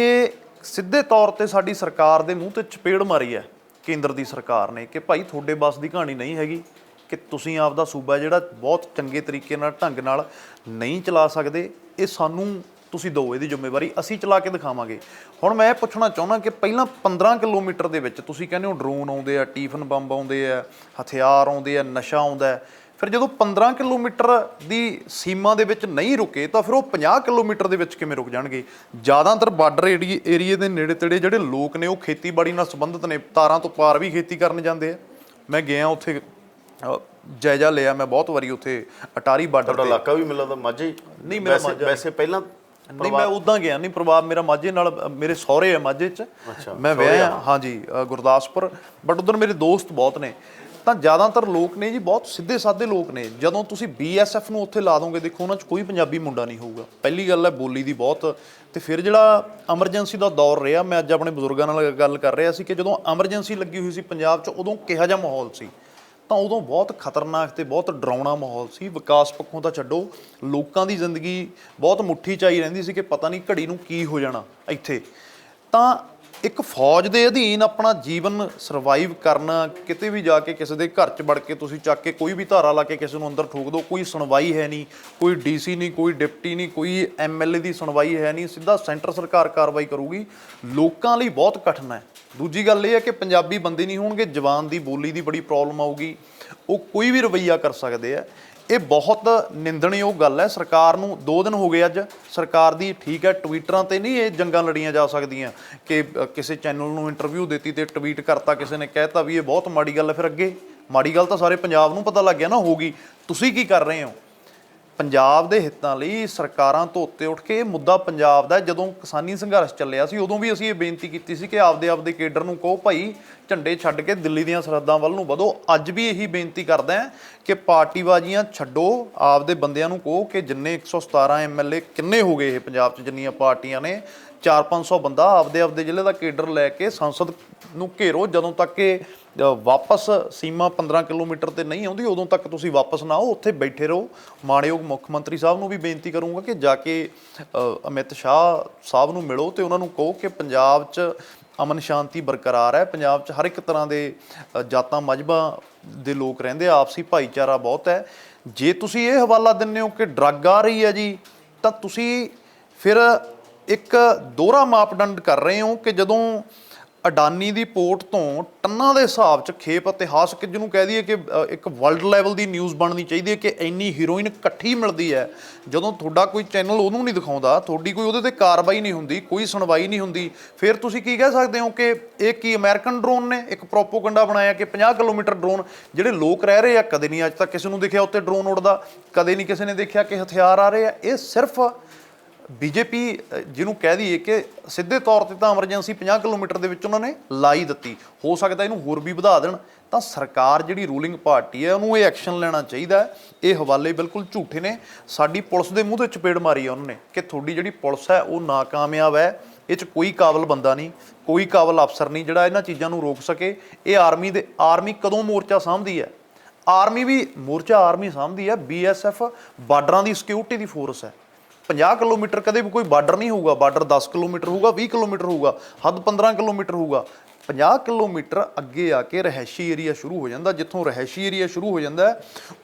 ਸਿੱਧੇ ਤੌਰ ਤੇ ਸਾਡੀ ਸਰਕਾਰ ਦੇ ਮੂੰਹ ਤੇ ਚਪੇੜ ਮਾਰੀ ਹੈ ਕੇਂਦਰ ਦੀ ਸਰਕਾਰ ਨੇ ਕਿ ਭਾਈ ਤੁਹਾਡੇ ਬਸ ਦੀ ਕਹਾਣੀ ਨਹੀਂ ਹੈਗੀ, ਕਿ ਤੁਸੀਂ ਆਪਦਾ ਸੂਬਾ ਜਿਹੜਾ ਬਹੁਤ ਚੰਗੇ ਤਰੀਕੇ ਨਾਲ ਢੰਗ ਨਾਲ ਨਹੀਂ ਚਲਾ ਸਕਦੇ, ਇਹ ਸਾਨੂੰ ਤੁਸੀਂ ਦਿਓ ਇਹਦੀ ਜ਼ਿੰਮੇਵਾਰੀ, ਅਸੀਂ ਚਲਾ ਕੇ ਦਿਖਾਵਾਂਗੇ। ਹੁਣ ਮੈਂ ਇਹ ਪੁੱਛਣਾ ਚਾਹੁੰਦਾ ਕਿ ਪਹਿਲਾਂ 15 ਕਿਲੋਮੀਟਰ ਦੇ ਵਿੱਚ ਤੁਸੀਂ ਕਹਿੰਦੇ ਹੋ ਡਰੋਨ ਆਉਂਦੇ ਆ, ਟੀਫਨ ਬੰਬ ਆਉਂਦੇ ਆ, ਹਥਿਆਰ ਆਉਂਦੇ ਆ, ਨਸ਼ਾ ਆਉਂਦਾ, ਫਿਰ ਜਦੋਂ 15 ਕਿਲੋਮੀਟਰ ਦੀ ਸੀਮਾ ਦੇ ਵਿੱਚ ਨਹੀਂ ਰੁਕੇ ਤਾਂ ਫਿਰ ਉਹ 50 ਕਿਲੋਮੀਟਰ ਦੇ ਵਿੱਚ ਕਿਵੇਂ ਰੁਕ ਜਾਣਗੇ? ਜ਼ਿਆਦਾਤਰ ਬਾਰਡਰ ਏਰੀਏ ਦੇ ਨੇੜੇ ਤੇੜੇ ਜਿਹੜੇ ਲੋਕ ਨੇ ਉਹ ਖੇਤੀਬਾੜੀ ਨਾਲ ਸੰਬੰਧਿਤ ਨੇ, ਤਾਰਾਂ ਤੋਂ ਪਾਰ ਵੀ ਖੇਤੀ ਕਰਨ ਜਾਂਦੇ ਆ। ਮੈਂ ਗਿਆ ਉੱਥੇ ਜਾਇਜ਼ਾ ਲਿਆ, ਮੈਂ ਬਹੁਤ ਵਾਰੀ ਉੱਥੇ ਅਟਾਰੀ ਬਾਰਡਰ ਤੁਹਾਡਾ ਇਲਾਕਾ ਵੀ ਮਿਲਦਾ ਮਾਝੇ? ਨਹੀਂ, ਮੇਰਾ ਮਾਝਾ ਵੈਸੇ ਪਹਿਲਾਂ ਨਹੀਂ, ਮੈਂ ਉੱਦਾਂ ਗਿਆ ਨਹੀਂ। ਪਰਿਵਾਰ ਮੇਰਾ ਮਾਝੇ ਨਾਲ, ਮੇਰੇ ਸਹੁਰੇ ਆ ਮਾਝੇ 'ਚ, ਮੈਂ ਵਿਆਹਿਆ ਹਾਂਜੀ ਗੁਰਦਾਸਪੁਰ, ਬਟ ਉੱਧਰ ਮੇਰੇ ਦੋਸਤ ਬਹੁਤ ਨੇ। ਤਾਂ ਜ਼ਿਆਦਾਤਰ ਲੋਕ ਨੇ ਜੀ ਬਹੁਤ ਸਿੱਧੇ ਸਾਦੇ ਲੋਕ ਨੇ। ਜਦੋਂ ਤੁਸੀਂ BSF ਨੂੰ ਉੱਥੇ ਲਾ ਦੋਗੇ, ਦੇਖੋ ਉਹਨਾਂ 'ਚ ਕੋਈ ਪੰਜਾਬੀ ਮੁੰਡਾ ਨਹੀਂ ਹੋਊਗਾ। ਪਹਿਲੀ ਗੱਲ ਹੈ ਬੋਲੀ ਦੀ ਬਹੁਤ, ਤੇ ਫਿਰ ਜਿਹੜਾ ਐਮਰਜੈਂਸੀ ਦਾ ਦੌਰ ਰਿਹਾ, ਮੈਂ ਅੱਜ ਆਪਣੇ ਬਜ਼ੁਰਗਾਂ ਨਾਲ ਗੱਲ ਕਰ ਰਿਹਾ ਸੀ ਕਿ ਜਦੋਂ ਐਮਰਜੈਂਸੀ ਲੱਗੀ ਹੋਈ ਸੀ ਪੰਜਾਬ 'ਚ, ਉਦੋਂ ਕਿਹੋ ਜਿਹਾ ਮਾਹੌਲ ਸੀ? ਤਾਂ ਉਦੋਂ ਬਹੁਤ ਖਤਰਨਾਕ ਤੇ ਬਹੁਤ ਡਰਾਉਣਾ ਮਾਹੌਲ ਸੀ। ਵਿਕਾਸ ਪੱਖੋਂ ਤਾਂ ਛੱਡੋ, ਲੋਕਾਂ ਦੀ ਜ਼ਿੰਦਗੀ ਬਹੁਤ ਮੁੱਠੀ 'ਚ ਆਈ ਰਹਿੰਦੀ ਸੀ ਕਿ ਪਤਾ ਨਹੀਂ ਘੜੀ ਨੂੰ ਕੀ ਹੋ ਜਾਣਾ ਇੱਥੇ। ਤਾਂ ਇੱਕ ਫੌਜ ਦੇ ਅਧੀਨ ਆਪਣਾ ਜੀਵਨ ਸਰਵਾਈਵ ਕਰਨਾ, ਕਿਤੇ ਵੀ ਜਾ ਕੇ ਕਿਸੇ ਦੇ ਘਰ 'ਚ ਵੜ ਕੇ ਤੁਸੀਂ ਚੱਕ ਕੇ ਕੋਈ ਵੀ ਧਾਰਾ ਲਾ ਕੇ ਕਿਸੇ ਨੂੰ ਅੰਦਰ ਠੋਕ ਦਿਓ, ਕੋਈ ਸੁਣਵਾਈ ਹੈ ਨਹੀਂ, ਕੋਈ DC ਨਹੀਂ, ਕੋਈ ਡਿਪਟੀ ਨਹੀਂ, ਕੋਈ MLA ਦੀ ਸੁਣਵਾਈ ਹੈ ਨਹੀਂ, ਸਿੱਧਾ ਸੈਂਟਰ ਸਰਕਾਰ ਕਾਰਵਾਈ ਕਰੂਗੀ। ਲੋਕਾਂ ਲਈ ਬਹੁਤ ਕਠਿਨ ਹੈ। ਦੂਜੀ ਗੱਲ ਇਹ ਹੈ ਕਿ ਪੰਜਾਬੀ ਬੰਦੇ ਨਹੀਂ ਹੋਣਗੇ, ਜ਼ਬਾਨ ਦੀ ਬੋਲੀ ਦੀ ਬੜੀ ਪ੍ਰੋਬਲਮ ਆਊਗੀ, ਉਹ ਕੋਈ ਵੀ ਰਵੱਈਆ ਕਰ ਸਕਦੇ ਆ। ਇਹ ਬਹੁਤ ਨਿੰਦਣਯੋਗ ਗੱਲ ਹੈ। ਸਰਕਾਰ ਨੂੰ 2 ਦਿਨ ਹੋ ਗਏ ਅੱਜ, ਸਰਕਾਰ ਦੀ ਠੀਕ ਹੈ ਟਵੀਟਰਾਂ ਤੇ ਨਹੀਂ ਇਹ ਜੰਗਾਂ ਲੜੀਆਂ ਜਾ ਸਕਦੀਆਂ ਕਿ ਕਿਸੇ ਚੈਨਲ ਨੂੰ ਇੰਟਰਵਿਊ ਦਿੱਤੀ ਤੇ ਟਵੀਟ ਕਰਤਾ, ਕਿਸੇ ਨੇ ਕਹਿਤਾ ਵੀ ਇਹ ਬਹੁਤ ਮਾੜੀ ਗੱਲ ਹੈ। ਫਿਰ ਅੱਗੇ ਮਾੜੀ ਗੱਲ ਤਾਂ ਸਾਰੇ ਪੰਜਾਬ ਨੂੰ ਪਤਾ ਲੱਗ ਗਿਆ ਨਾ ਹੋਊਗੀ। ਤੁਸੀਂ ਕੀ ਕਰ ਰਹੇ ਹੋ? ਪੰਜਾਬ ਦੇ ਹਿੱਤਾਂ ਲਈ ਸਰਕਾਰਾਂ ਤੋਂ ਉੱਤੇ ਉੱਠ ਕੇ ਇਹ ਮੁੱਦਾ ਪੰਜਾਬ ਦਾ। ਜਦੋਂ ਕਿਸਾਨੀ ਸੰਘਰਸ਼ ਚੱਲਿਆ ਸੀ ਉਦੋਂ ਵੀ ਅਸੀਂ ਇਹ ਬੇਨਤੀ ਕੀਤੀ ਸੀ ਕਿ ਆਪਦੇ ਕੇਡਰ ਨੂੰ ਕਹੋ ਭਾਈ ਝੰਡੇ ਛੱਡ ਕੇ ਦਿੱਲੀ ਦੀਆਂ ਸਰਹੱਦਾਂ ਵੱਲ ਨੂੰ ਵਧੋ। ਅੱਜ ਵੀ ਇਹੀ ਬੇਨਤੀ ਕਰਦਾ ਕਿ ਪਾਰਟੀਬਾਜ਼ੀਆਂ ਛੱਡੋ, ਆਪਦੇ ਬੰਦਿਆਂ ਨੂੰ ਕਹੋ ਕਿ ਜਿੰਨੇ 117 MLA ਕਿੰਨੇ ਹੋ ਗਏ ਇਹ ਪੰਜਾਬ 'ਚ ਜਿੰਨੀਆਂ ਪਾਰਟੀਆਂ ਨੇ, 400-500 ਬੰਦਾ ਆਪਦੇ ਜ਼ਿਲ੍ਹੇ ਦਾ ਕੇਡਰ ਲੈ ਕੇ ਸੰਸਦ ਨੂੰ ਘੇਰੋ। ਜਦੋਂ ਤੱਕ ਇਹ ਵਾਪਸ ਸੀਮਾ 15 ਕਿਲੋਮੀਟਰ ਤੇ ਨਹੀਂ ਆਉਂਦੀ ਉਦੋਂ ਤੱਕ ਤੁਸੀਂ ਵਾਪਸ ਨਾ ਆਓ, ਉੱਥੇ ਬੈਠੇ ਰਹੋ। ਮਾਣਯੋਗ ਮੁੱਖ ਮੰਤਰੀ ਸਾਹਿਬ ਨੂੰ ਵੀ ਬੇਨਤੀ ਕਰੂੰਗਾ ਕਿ ਜਾ ਕੇ ਅਮਿਤ ਸ਼ਾਹ ਸਾਹਿਬ ਨੂੰ ਮਿਲੋ ਤੇ ਉਹਨਾਂ ਨੂੰ ਕਹੋ ਕਿ ਪੰਜਾਬ 'ਚ ਅਮਨ ਸ਼ਾਂਤੀ ਬਰਕਰਾਰ ਹੈ, ਪੰਜਾਬ 'ਚ ਹਰ ਇੱਕ ਤਰ੍ਹਾਂ ਦੇ ਜਾਤਾਂ ਮਜ਼ਹਬਾਂ ਦੇ ਲੋਕ ਰਹਿੰਦੇ ਆ, ਆਪਸੀ ਭਾਈਚਾਰਾ ਬਹੁਤ ਹੈ। ਜੇ ਤੁਸੀਂ ਇਹ ਹਵਾਲਾ ਦਿੰਦੇ ਹੋ ਕਿ ਡਰੱਗ ਆ ਰਹੀ ਹੈ ਜੀ, ਤਾਂ ਤੁਸੀਂ ਫਿਰ ਇੱਕ ਦੋਹਰਾ ਮਾਪਦੰਡ ਕਰ ਰਹੇ ਹੋ ਕਿ ਜਦੋਂ ਅਡਾਨੀ ਦੀ ਪੋਰਟ ਤੋਂ ਟੰਨਾਂ ਦੇ ਹਿਸਾਬ 'ਚ ਖੇਪ ਇਤਿਹਾਸਕ ਜਿਹਨੂੰ ਕਹਿ ਦਈਏ ਕਿ ਇੱਕ ਵਰਲਡ ਲੈਵਲ ਦੀ ਨਿਊਜ਼ ਬਣਨੀ ਚਾਹੀਦੀ ਹੈ ਕਿ ਇੰਨੀ ਹੀਰੋਇਨ ਇਕੱਠੀ ਮਿਲਦੀ ਹੈ। ਜਦੋਂ ਤੁਹਾਡਾ ਕੋਈ ਚੈਨਲ ਉਹਨੂੰ ਨਹੀਂ ਦਿਖਾਉਂਦਾ, ਤੁਹਾਡੀ ਕੋਈ ਉਹਦੇ 'ਤੇ ਕਾਰਵਾਈ ਨਹੀਂ ਹੁੰਦੀ, ਕੋਈ ਸੁਣਵਾਈ ਨਹੀਂ ਹੁੰਦੀ, ਫਿਰ ਤੁਸੀਂ ਕੀ ਕਹਿ ਸਕਦੇ ਹੋ ਕਿ ਇਹ ਕੀ ਅਮਰੀਕਨ ਡਰੋਨ ਨੇ? ਇੱਕ ਪ੍ਰੋਪੋਗੰਡਾ ਬਣਾਇਆ ਕਿ 50 ਕਿਲੋਮੀਟਰ ਡਰੋਨ ਜਿਹੜੇ ਲੋਕ ਰਹਿ ਰਹੇ ਆ, ਕਦੇ ਨਹੀਂ ਅੱਜ ਤੱਕ ਕਿਸੇ ਨੂੰ ਦਿਖਿਆ ਉੱਤੇ ਡਰੋਨ ਉੱਡਦਾ, ਕਦੇ ਨਹੀਂ ਕਿਸੇ ਨੇ ਦੇਖਿਆ ਕਿ ਹਥਿਆਰ ਆ ਰਹੇ ਆ। ਇਹ ਸਿਰਫ BJP ਜਿਹਨੂੰ ਕਹਿ ਦਈਏ ਕਿ ਸਿੱਧੇ ਤੌਰ ਤੇ ਤਾਂ ਐਮਰਜੈਂਸੀ 50 ਕਿਲੋਮੀਟਰ ਦੇ ਵਿੱਚ ਉਹਨਾਂ ਨੇ ਲਾਈ ਦਿੱਤੀ, ਹੋ ਸਕਦਾ ਇਹਨੂੰ ਹੋਰ ਵੀ ਵਧਾ ਦੇਣ। ਤਾਂ ਸਰਕਾਰ ਜਿਹੜੀ ਰੂਲਿੰਗ ਪਾਰਟੀ ਹੈ ਉਹਨੂੰ ਇਹ ਐਕਸ਼ਨ ਲੈਣਾ ਚਾਹੀਦਾ। ਇਹ ਹਵਾਲੇ ਬਿਲਕੁਲ ਝੂਠੇ ਨੇ। ਸਾਡੀ ਪੁਲਿਸ ਦੇ ਮੂੰਹ ਤੇ ਚਪੇੜ ਮਾਰੀ ਆ ਉਹਨਾਂ ਨੇ ਕਿ ਤੁਹਾਡੀ ਜਿਹੜੀ ਪੁਲਿਸ ਹੈ ਉਹ ਨਾਕਾਮਯਾਬ ਹੈ, ਇਹ 'ਚ ਕੋਈ ਕਾਬਲ ਬੰਦਾ ਨਹੀਂ, ਕੋਈ ਕਾਬਲ ਅਫਸਰ ਨਹੀਂ ਜਿਹੜਾ ਇਹਨਾਂ ਚੀਜ਼ਾਂ ਨੂੰ ਰੋਕ ਸਕੇ। ਇਹ ਆਰਮੀ ਕਦੋਂ ਮੋਰਚਾ ਸਾਂਭਦੀ ਹੈ? ਆਰਮੀ ਵੀ ਮੋਰਚਾ ਆਰਮੀ ਸਾਂਭਦੀ ਹੈ, BSF ਬਾਰਡਰਾਂ ਦੀ ਸਿਕਿਉਰਿਟੀ ਦੀ ਫੋਰਸ ਹੈ। 50 ਕਿਲੋਮੀਟਰ ਕਦੇ ਵੀ ਕੋਈ ਬਾਰਡਰ ਨਹੀਂ ਹੋਊਗਾ, ਬਾਰਡਰ 10 ਕਿਲੋਮੀਟਰ ਹੋਊਗਾ, 20 ਕਿਲੋਮੀਟਰ ਹੋਊਗਾ, ਹੱਦ 15 ਕਿਲੋਮੀਟਰ ਹੋਊਗਾ। 50 ਕਿਲੋਮੀਟਰ ਅੱਗੇ ਆ ਕੇ ਰਿਹਾਇਸ਼ੀ ਏਰੀਆ ਸ਼ੁਰੂ ਹੋ ਜਾਂਦਾ। ਜਿੱਥੋਂ ਰਿਹਾਇਸ਼ੀ ਏਰੀਆ ਸ਼ੁਰੂ ਹੋ ਜਾਂਦਾ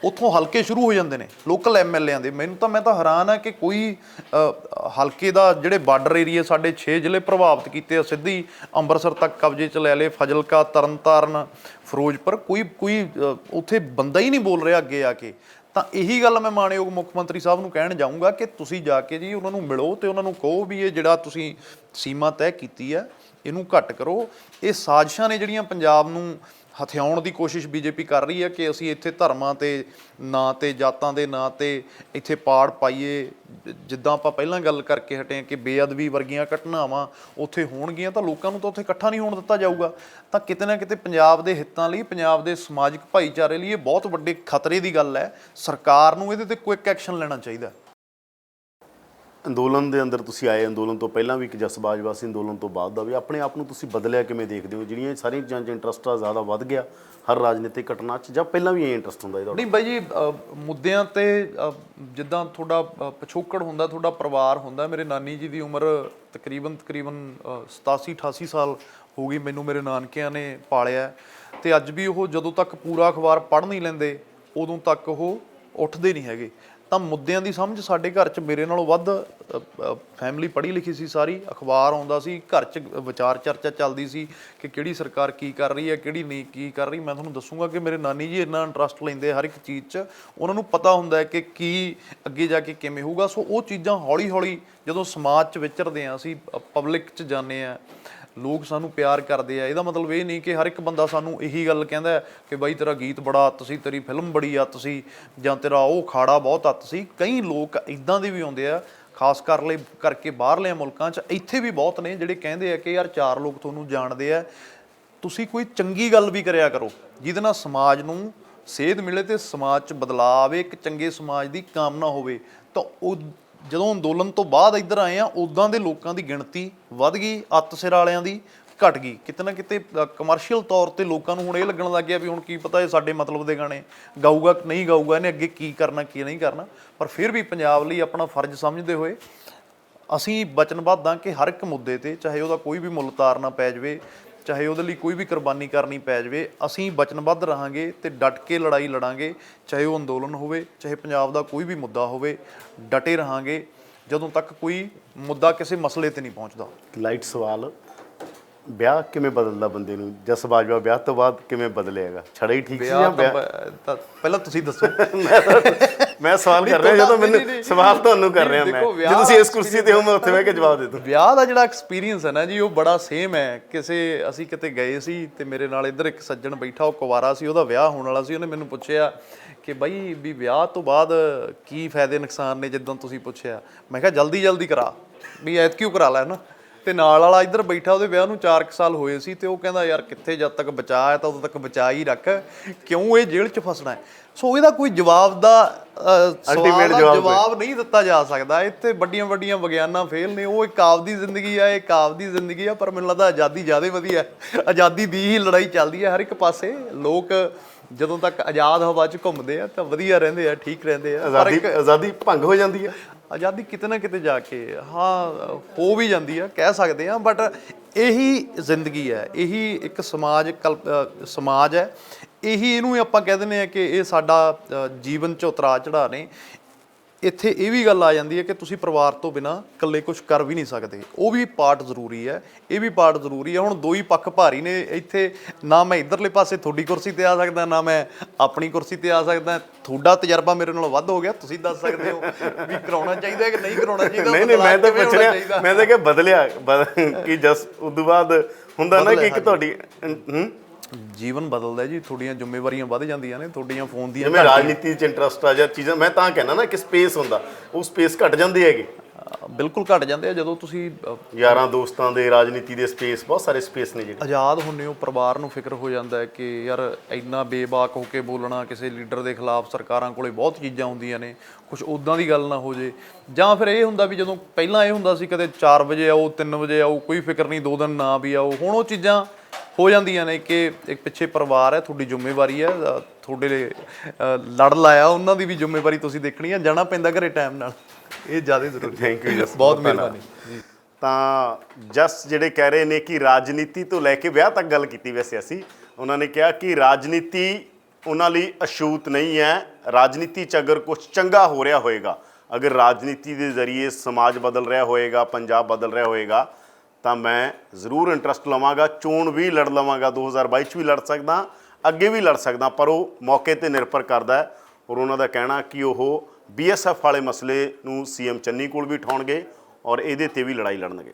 ਉੱਥੋਂ ਹਲਕੇ ਸ਼ੁਰੂ ਹੋ ਜਾਂਦੇ ਨੇ ਲੋਕਲ MLAਆਂ ਦੇ। ਮੈਂ ਤਾਂ ਹੈਰਾਨ ਆ ਕਿ ਕੋਈ ਹਲਕੇ ਦਾ ਜਿਹੜੇ ਬਾਰਡਰ ਏਰੀਆ ਸਾਡੇ 6 ਜ਼ਿਲ੍ਹੇ ਪ੍ਰਭਾਵਿਤ ਕੀਤੇ ਆ, ਸਿੱਧੀ ਅੰਮ੍ਰਿਤਸਰ ਤੱਕ ਕਬਜ਼ੇ 'ਚ ਲੈ ਲਏ, ਫਜ਼ਲਕਾ, ਤਰਨਤਾਰਨ, ਫਿਰੋਜ਼ਪੁਰ, ਕੋਈ ਉੱਥੇ ਬੰਦਾ ਹੀ ਨਹੀਂ ਬੋਲ ਰਿਹਾ ਅੱਗੇ ਆ ਕੇ। ਤਾਂ ਇਹੀ ਗੱਲ ਮੈਂ ਮਾਣਯੋਗ ਮੁੱਖ ਮੰਤਰੀ ਸਾਹਿਬ ਨੂੰ ਕਹਿਣ ਜਾਊਂਗਾ ਕਿ ਤੁਸੀਂ ਜਾ ਕੇ ਜੀ ਉਹਨਾਂ ਨੂੰ ਮਿਲੋ ਤੇ ਉਹਨਾਂ ਨੂੰ ਕਹੋ ਵੀ ਇਹ ਜਿਹੜਾ ਤੁਸੀਂ ਸੀਮਾ ਤੈਅ ਕੀਤੀ ਹੈ ਇਹਨੂੰ ਘੱਟ ਕਰੋ। ਇਹ ਸਾਜ਼ਿਸ਼ਾਂ ਨੇ ਜਿਹੜੀਆਂ ਪੰਜਾਬ ਨੂੰ ਹਥਿਆਉਣ ਦੀ ਕੋਸ਼ਿਸ਼ BJP ਕਰ ਰਹੀ ਹੈ ਕਿ ਅਸੀਂ ਇੱਥੇ ਧਰਮਾਂ ਤੇ ਨਾਂ ਤੇ, ਜਾਤਾਂ ਦੇ ਨਾਂ ਤੇ ਇੱਥੇ ਪਾੜ ਪਾਈਏ। ਜਿੱਦਾਂ ਆਪਾਂ ਪਹਿਲਾਂ ਗੱਲ ਕਰਕੇ ਹਟੇ ਕਿ ਬੇਅਦਬੀ ਵਰਗੀਆਂ ਘਟਨਾਵਾਂ ਉੱਥੇ ਹੋਣਗੀਆਂ ਤਾਂ ਲੋਕਾਂ ਨੂੰ ਤਾਂ ਉੱਥੇ ਇਕੱਠਾ ਨਹੀਂ ਹੋਣ ਦਿੱਤਾ ਜਾਊਗਾ। ਤਾਂ ਕਿਤੇ ਨਾ ਕਿਤੇ ਪੰਜਾਬ ਦੇ ਹਿੱਤਾਂ ਲਈ, ਪੰਜਾਬ ਦੇ ਸਮਾਜਿਕ ਭਾਈਚਾਰੇ ਲਈ ਇਹ ਬਹੁਤ ਵੱਡੇ ਖਤਰੇ ਦੀ ਗੱਲ ਹੈ। ਸਰਕਾਰ ਨੂੰ ਇਹਦੇ ਤੇ ਕੁਇਕ ਐਕਸ਼ਨ ਲੈਣਾ ਚਾਹੀਦਾ। ਅੰਦੋਲਨ ਦੇ ਅੰਦਰ ਤੁਸੀਂ ਆਏ, ਅੰਦੋਲਨ ਤੋਂ ਪਹਿਲਾਂ ਵੀ ਇੱਕ ਜਸਬਾਜਵਾ ਸੀ, ਅੰਦੋਲਨ ਤੋਂ ਬਾਅਦ ਦਾ ਵੀ, ਆਪਣੇ ਆਪ ਨੂੰ ਤੁਸੀਂ ਬਦਲਿਆ ਕਿਵੇਂ ਦੇਖਦੇ ਹੋ? ਜਿਹੜੀਆਂ ਸਾਰੀਆਂ ਚੀਜ਼ਾਂ 'ਚ ਇੰਟਰਸਟ ਆ ਜ਼ਿਆਦਾ ਵੱਧ ਗਿਆ ਹਰ ਰਾਜਨੀਤਿਕ ਘਟਨਾ 'ਚ, ਜਾਂ ਪਹਿਲਾਂ ਵੀ ਇਹ ਇੰਟਰਸਟ ਹੁੰਦਾ ਇਹਦਾ? ਨਹੀਂ ਬਾਈ ਜੀ, ਮੁੱਦਿਆਂ ਤੇ ਜਿੱਦਾਂ ਤੁਹਾਡਾ ਪਿਛੋਕੜ ਹੁੰਦਾ, ਤੁਹਾਡਾ ਪਰਿਵਾਰ ਹੁੰਦਾ। ਮੇਰੇ ਨਾਨੀ ਜੀ ਦੀ ਉਮਰ ਤਕਰੀਬਨ 87-88 ਸਾਲ ਹੋ ਗਈ। ਮੈਨੂੰ ਮੇਰੇ ਨਾਨਕਿਆਂ ਨੇ ਪਾਲਿਆ ਤੇ ਅੱਜ ਵੀ ਉਹ ਜਦੋਂ ਤੱਕ ਪੂਰਾ ਅਖਬਾਰ ਪੜ੍ਹ ਨਹੀਂ ਲੈਂਦੇ ਉਦੋਂ ਤੱਕ ਉਹ ਉੱਠਦੇ ਨਹੀਂ ਹੈਗੇ। ਤਾਂ ਮੁੱਦਿਆਂ ਦੀ ਸਮਝ ਸਾਡੇ ਘਰ 'ਚ ਮੇਰੇ ਨਾਲੋਂ ਵੱਧ ਫੈਮਿਲੀ ਪੜ੍ਹੀ ਲਿਖੀ ਸੀ ਸਾਰੀ। ਅਖਬਾਰ ਆਉਂਦਾ ਸੀ, ਘਰ 'ਚ ਵਿਚਾਰ ਚਰਚਾ ਚੱਲਦੀ ਸੀ ਕਿ ਕਿਹੜੀ ਸਰਕਾਰ ਕੀ ਕਰ ਰਹੀ ਹੈ, ਕਿਹੜੀ ਨਹੀਂ ਕੀ ਕਰ ਰਹੀ। ਮੈਂ ਤੁਹਾਨੂੰ ਦੱਸੂਗਾ ਕਿ ਮੇਰੇ ਨਾਨੀ ਜੀ ਇੰਨਾ ਇੰਟਰਸਟ ਲੈਂਦੇ ਹਰ ਇੱਕ ਚੀਜ਼ 'ਚ, ਉਹਨਾਂ ਨੂੰ ਪਤਾ ਹੁੰਦਾ ਹੈ ਕਿ ਕੀ ਅੱਗੇ ਜਾ ਕੇ ਕਿਵੇਂ ਹੋਊਗਾ। ਸੋ ਉਹ ਚੀਜ਼ਾਂ ਹੌਲੀ ਹੌਲੀ ਜਦੋਂ ਸਮਾਜ 'ਚ ਵਿਚਰਦੇ ਹਾਂ, ਅਸੀਂ ਪਬਲਿਕ 'ਚ ਜਾਂਦੇ ਹਾਂ, ਲੋਕ ਸਾਨੂੰ ਪਿਆਰ ਕਰਦੇ ਆ। ਇਹਦਾ ਮਤਲਬ ਇਹ ਨਹੀਂ ਕਿ ਹਰ ਇੱਕ ਬੰਦਾ ਸਾਨੂੰ ਇਹੀ ਗੱਲ ਕਹਿੰਦਾ ਕਿ ਬਾਈ ਤੇਰਾ ਗੀਤ ਬੜਾ ਅੱਤ ਸੀ, ਤੇਰੀ ਫਿਲਮ ਬੜੀ ਅੱਤ ਸੀ, ਜਾਂ ਤੇਰਾ ਉਹ ਖਾੜਾ ਬਹੁਤ ਅੱਤ ਸੀ। ਕਈ ਲੋਕ ਇੱਦਾਂ ਦੇ ਵੀ ਆਉਂਦੇ ਆ, ਖਾਸ ਕਰਕੇ ਬਾਹਰਲੇ ਮੁਲਕਾਂ 'ਚ। ਇੱਥੇ ਵੀ ਬਹੁਤ ਨੇ ਜਿਹੜੇ ਕਹਿੰਦੇ ਆ ਕਿ ਯਾਰ 4 ਲੋਕ ਤੁਹਾਨੂੰ ਜਾਣਦੇ ਆ, ਤੁਸੀਂ ਕੋਈ ਚੰਗੀ ਗੱਲ ਵੀ ਕਰਿਆ ਕਰੋ ਜਿਹਦੇ ਨਾਲ ਸਮਾਜ ਨੂੰ ਸੇਧ ਮਿਲੇ ਤੇ ਸਮਾਜ 'ਚ ਬਦਲਾਅ ਆਵੇ, ਇੱਕ ਚੰਗੇ ਸਮਾਜ ਦੀ ਕਾਮਨਾ ਹੋਵੇ। ਤਾਂ ਉਹ ਜਦੋਂ ਅੰਦੋਲਨ ਤੋਂ ਬਾਅਦ ਇੱਧਰ ਆਏ ਆ, ਉੱਦਾਂ ਦੇ ਲੋਕਾਂ ਦੀ ਗਿਣਤੀ ਵੱਧ ਗਈ, ਅੱਤ ਸਿਰ ਵਾਲਿਆਂ ਦੀ ਘਟ ਗਈ। ਕਿਤੇ ਨਾ ਕਿਤੇ ਕਮਰਸ਼ੀਅਲ ਤੌਰ ਤੇ ਲੋਕਾਂ ਨੂੰ ਹੁਣ ਇਹ ਲੱਗਣ ਲੱਗ ਗਿਆ ਵੀ ਹੁਣ ਕੀ ਪਤਾ ਇਹ ਸਾਡੇ ਮਤਲਬ ਦੇ ਗਾਣੇ ਗਾਊਗਾ ਕਿ ਨਹੀਂ ਗਾਊਗਾ, ਇਹਨੇ ਅੱਗੇ ਕੀ ਕਰਨਾ ਕੀ ਨਹੀਂ ਕਰਨਾ। ਪਰ ਫਿਰ ਵੀ ਪੰਜਾਬ ਲਈ ਆਪਣਾ ਫਰਜ਼ ਸਮਝਦੇ ਹੋਏ ਅਸੀਂ ਵਚਨਬੱਧ ਹਾਂ ਕਿ ਹਰ ਇੱਕ ਮੁੱਦੇ ਤੇ, ਚਾਹੇ ਉਹਦਾ ਕੋਈ ਵੀ ਮੁੱਲ ਤਾਰਨਾ ਪੈ ਜਾਵੇ, ਚਾਹੇ ਉਹਦੇ ਲਈ ਕੋਈ ਵੀ ਕੁਰਬਾਨੀ ਕਰਨੀ ਪੈ ਜਾਵੇ, ਅਸੀਂ ਵਚਨਬੱਧ ਰਹਾਂਗੇ ਤੇ ਡਟ ਕੇ ਲੜਾਈ ਲੜਾਂਗੇ। ਚਾਹੇ ਉਹ ਅੰਦੋਲਨ ਹੋਵੇ, ਚਾਹੇ ਪੰਜਾਬ ਦਾ ਕੋਈ ਵੀ ਮੁੱਦਾ ਹੋਵੇ, ਡਟੇ ਰਹਾਂਗੇ ਜਦੋਂ ਤੱਕ ਕੋਈ ਮੁੱਦਾ ਕਿਸੇ ਮਸਲੇ ਤੇ ਨਹੀਂ ਪਹੁੰਚਦਾ। ਲਾਈਟ ਸਵਾਲ, ਵਿਆਹ ਕਿਵੇਂ ਬਦਲਦਾ ਬੰਦੇ ਨੂੰ? ਜਸਬਾਜਵਾ ਵਿਆਹ ਤੋਂ ਬਾਅਦ ਕਿਵੇਂ ਬਦਲਿਆਗਾ? ਛੜਾ ਹੀ ਠੀਕ ਸੀ ਜਾਂ ਤਾਂ ਪਹਿਲਾਂ ਤੁਸੀਂ ਦੱਸੋ। ਮੈਂ ਸਵਾਲ ਕਰ ਰਿਹਾ, ਜਦੋਂ ਮੈਨੂੰ ਸਵਾਲ ਤੁਹਾਨੂੰ ਕਰ ਰਿਹਾ ਮੈਂ, ਜੇ ਤੁਸੀਂ ਇਸ ਕੁਰਸੀ ਤੇ ਹੋ ਮੈਂ ਉੱਥੇ ਬਹਿ ਕੇ ਜਵਾਬ ਦੇ ਦੂੰ। ਵਿਆਹ ਦਾ ਜਿਹੜਾ ਐਕਸਪੀਰੀਅੰਸ ਹੈ ਨਾ ਜੀ, ਉਹ ਬੜਾ ਸੇਮ ਹੈ। ਅਸੀਂ ਕਿਤੇ ਗਏ ਸੀ ਤੇ ਮੇਰੇ ਨਾਲ ਇੱਧਰ ਇੱਕ ਸੱਜਣ ਬੈਠਾ, ਉਹ ਕੁਵਾਰਾ ਸੀ, ਉਹਦਾ ਵਿਆਹ ਹੋਣ ਵਾਲਾ ਸੀ। ਉਹਨੇ ਮੈਨੂੰ ਪੁੱਛਿਆ ਕਿ ਬਾਈ ਵੀ ਵਿਆਹ ਤੋਂ ਬਾਅਦ ਕੀ ਫਾਇਦੇ ਨੁਕਸਾਨ ਨੇ, ਜਿੱਦਾਂ ਤੁਸੀਂ ਪੁੱਛਿਆ। ਮੈਂ ਕਿਹਾ ਜਲਦੀ ਕਰਾ, ਵੀ ਐਤਕਿਉਂ ਕਰਾ ਲੈ ਨਾ। ਤੇ ਨਾਲ ਵਾਲਾ ਇੱਧਰ ਬੈਠਾ, ਉਹਦੇ ਵਿਆਹ ਨੂੰ 4 ਸਾਲ ਹੋਏ ਸੀ ਤੇ ਉਹ ਕਹਿੰਦਾ ਯਾਰ ਕਿੱਥੇ, ਜਦ ਤੱਕ ਬਚਾ ਹੈ ਤਾਂ ਉਦੋਂ ਤੱਕ ਬਚਾ ਹੀ ਰੱਖ, ਕਿਉਂ ਇਹ ਜੇਲ੍ਹ 'ਚ ਫਸਣਾ ਹੈ। ਸੋ ਇਹਦਾ ਕੋਈ ਜਵਾਬ ਦਾ ਜਵਾਬ ਨਹੀਂ ਦਿੱਤਾ ਜਾ ਸਕਦਾ। ਇੱਥੇ ਵੱਡੀਆਂ ਵਿਗਿਆਨਾਂ ਫੇਲ ਨੇ। ਉਹ ਇੱਕ ਆਪਦੀ ਜ਼ਿੰਦਗੀ ਆ, ਇੱਕ ਆਪਦੀ ਜ਼ਿੰਦਗੀ ਆ, ਪਰ ਮੈਨੂੰ ਲੱਗਦਾ ਆਜ਼ਾਦੀ ਜ਼ਿਆਦਾ ਵਧੀਆ। ਆਜ਼ਾਦੀ ਦੀ ਹੀ ਲੜਾਈ ਚੱਲਦੀ ਹੈ ਹਰ ਇੱਕ ਪਾਸੇ। ਲੋਕ ਜਦੋਂ ਤੱਕ ਆਜ਼ਾਦ ਹਵਾ 'ਚ ਘੁੰਮਦੇ ਆ ਤਾਂ ਵਧੀਆ ਰਹਿੰਦੇ ਆ, ਠੀਕ ਰਹਿੰਦੇ ਆ। ਆਜ਼ਾਦੀ ਭੰਗ ਹੋ ਜਾਂਦੀ ਹੈ। ਆਜ਼ਾਦੀ ਕਿਤੇ ਨਾ ਕਿਤੇ ਜਾ ਕੇ ਹੋ ਵੀ ਜਾਂਦੀ ਆ, ਕਹਿ ਸਕਦੇ ਹਾਂ। ਬਟ ਇਹੀ ਜ਼ਿੰਦਗੀ ਹੈ, ਇਹੀ ਇੱਕ ਸਮਾਜ ਹੈ, ਇਹਨੂੰ ਆਪਾਂ ਕਹਿ ਦਿੰਦੇ ਹਾਂ ਕਿ ਇਹ ਸਾਡਾ ਜੀਵਨ 'ਚ ਉਤਰਾਅ ਚੜ੍ਹਾਅ ਨੇ। ਇੱਥੇ ਇਹ ਵੀ ਗੱਲ ਆ ਜਾਂਦੀ ਹੈ ਕਿ ਤੁਸੀਂ ਪਰਿਵਾਰ ਤੋਂ ਬਿਨਾਂ ਇਕੱਲੇ ਕੁਝ ਕਰ ਵੀ ਨਹੀਂ ਸਕਦੇ। ਉਹ ਵੀ ਪਾਰਟ ਜ਼ਰੂਰੀ ਹੈ, ਇਹ ਵੀ ਪਾਰਟ ਜ਼ਰੂਰੀ ਹੈ। ਹੁਣ ਦੋ ਹੀ ਪੱਖ ਭਾਰੀ ਨੇ ਇੱਥੇ। ਨਾ ਮੈਂ ਇੱਧਰਲੇ ਪਾਸੇ ਤੁਹਾਡੀ ਕੁਰਸੀ ਤੇ ਆ ਸਕਦਾ, ਨਾ ਮੈਂ ਆਪਣੀ ਕੁਰਸੀ ਤੇ ਆ ਸਕਦਾ। ਤੁਹਾਡਾ ਤਜਰਬਾ ਮੇਰੇ ਨਾਲੋਂ ਵੱਧ ਹੋ ਗਿਆ, ਤੁਸੀਂ ਦੱਸ ਸਕਦੇ ਹੋ ਵੀ ਕਰਾਉਣਾ ਚਾਹੀਦਾ ਕਿ ਨਹੀਂ ਕਰਾਉਣਾ ਚਾਹੀਦਾ। ਨਹੀਂ ਮੈਂ ਤਾਂ ਪੁੱਛ ਰਿਹਾ, ਮੈਂ ਤਾਂ ਕਿ ਬਦਲਿਆ ਕਿ ਜਸ ਉਦੋਂ ਬਾਅਦ ਹੁੰਦਾ ਨਾ ਕਿ ਇੱਕ ਤੁਹਾਡੀ ਜੀਵਨ ਬਦਲਦਾ ਜੀ, ਤੁਹਾਡੀਆਂ ਜ਼ਿੰਮੇਵਾਰੀਆਂ ਵੱਧ ਜਾਂਦੀਆਂ ਨੇ, ਤੁਹਾਡੀਆਂ ਫੋਨ ਦੀਆਂ। ਜਿਵੇਂ ਰਾਜਨੀਤੀ 'ਚ ਇੰਟਰਸਟ ਆ ਜਾਂ ਚੀਜ਼ਾਂ, ਮੈਂ ਤਾਂ ਕਹਿੰਦਾ ਨਾ ਕਿ ਸਪੇਸ ਹੁੰਦਾ, ਉਹ ਸਪੇਸ ਘਟ ਜਾਂਦੇ ਹੈਗੇ। ਬਿਲਕੁਲ ਘਟ ਜਾਂਦੇ ਆ ਜਦੋਂ ਤੁਸੀਂ ਯਾਰਾਂ ਦੋਸਤਾਂ ਦੇ, ਰਾਜਨੀਤੀ ਦੇ ਸਪੇਸ, ਬਹੁਤ ਸਾਰੇ ਸਪੇਸ ਨੇ ਜਿਹੜੇ ਆਜ਼ਾਦ ਹੁੰਦੇ ਹੋ। ਪਰਿਵਾਰ ਨੂੰ ਫਿਕਰ ਹੋ ਜਾਂਦਾ ਹੈ ਕਿ ਯਾਰ ਇੰਨਾ ਬੇਬਾਕ ਹੋ ਕੇ ਬੋਲਣਾ ਕਿਸੇ ਲੀਡਰ ਦੇ ਖਿਲਾਫ। ਸਰਕਾਰਾਂ ਕੋਲੇ ਬਹੁਤ ਚੀਜ਼ਾਂ ਹੁੰਦੀਆਂ ਨੇ, ਕੁਛ ਉੱਦਾਂ ਦੀ ਗੱਲ ਨਾ ਹੋ ਜੇ। ਜਾਂ ਫਿਰ ਇਹ ਹੁੰਦਾ ਵੀ ਜਦੋਂ ਪਹਿਲਾਂ ਇਹ ਹੁੰਦਾ ਸੀ ਕਦੇ 4 ਵਜੇ ਆਓ, 3 ਵਜੇ ਆਓ, ਕੋਈ ਫਿਕਰ ਨਹੀਂ, 2 ਦਿਨ ਨਾ ਵੀ ਆਓ। ਹੁਣ ਉਹ ਚੀਜ਼ਾਂ ਹੋ ਜਾਂਦੀਆਂ ਨੇ ਕਿ ਇੱਕ ਪਿੱਛੇ ਪਰਿਵਾਰ ਹੈ, ਤੁਹਾਡੀ ਜ਼ਿੰਮੇਵਾਰੀ ਹੈ, ਤੁਹਾਡੇ ਲਈ ਲੜ ਲਾਇਆ ਉਹਨਾਂ ਦੀ ਵੀ ਜ਼ਿੰਮੇਵਾਰੀ ਤੁਸੀਂ ਦੇਖਣੀ ਹੈ, ਜਾਣਾ ਪੈਂਦਾ ਘਰੇ ਟਾਈਮ ਨਾਲ, ਇਹ ਜ਼ਿਆਦਾ ਜ਼ਰੂਰੀ। ਥੈਂਕ ਯੂ ਜਸ, ਬਹੁਤ ਮਿਹਰਬਾਨੀ ਜੀ। ਤਾਂ ਜਸ ਜਿਹੜੇ ਕਹਿ ਰਹੇ ਨੇ ਕਿ ਰਾਜਨੀਤੀ ਤੋਂ ਲੈ ਕੇ ਵਿਆਹ ਤੱਕ ਗੱਲ ਕੀਤੀ ਵੈਸੇ ਅਸੀਂ, ਉਹਨਾਂ ਨੇ ਕਿਹਾ ਕਿ ਰਾਜਨੀਤੀ ਉਹਨਾਂ ਲਈ ਅਛੂਤ ਨਹੀਂ ਹੈ। ਰਾਜਨੀਤੀ 'ਚ ਅਗਰ ਕੁਝ ਚੰਗਾ ਹੋ ਰਿਹਾ ਹੋਏਗਾ, ਅਗਰ ਰਾਜਨੀਤੀ ਦੇ ਜ਼ਰੀਏ ਸਮਾਜ ਬਦਲ ਰਿਹਾ ਹੋਏਗਾ, ਪੰਜਾਬ ਬਦਲ ਰਿਹਾ ਹੋਏਗਾ, ਤਾਂ ਮੈਂ ਜ਼ਰੂਰ ਇੰਟਰਸਟ ਲਵਾਂਗਾ। ਚੋਣ ਵੀ ਲੜ ਲਵਾਂਗਾ, 2022 'ਚ ਵੀ ਲੜ ਸਕਦਾ, ਅੱਗੇ ਵੀ ਲੜ ਸਕਦਾ, ਪਰ ਉਹ ਮੌਕੇ 'ਤੇ ਨਿਰਭਰ ਕਰਦਾ ਹੈ। ਔਰ ਉਹਨਾਂ ਦਾ ਕਹਿਣਾ ਕਿ ਉਹ BSF ਵਾਲੇ ਮਸਲੇ ਨੂੰ CM ਚੰਨੀ ਕੋਲ ਵੀ ਉਠਾਉਣਗੇ ਔਰ ਇਹਦੇ 'ਤੇ ਵੀ ਲੜਾਈ ਲੜਨਗੇ।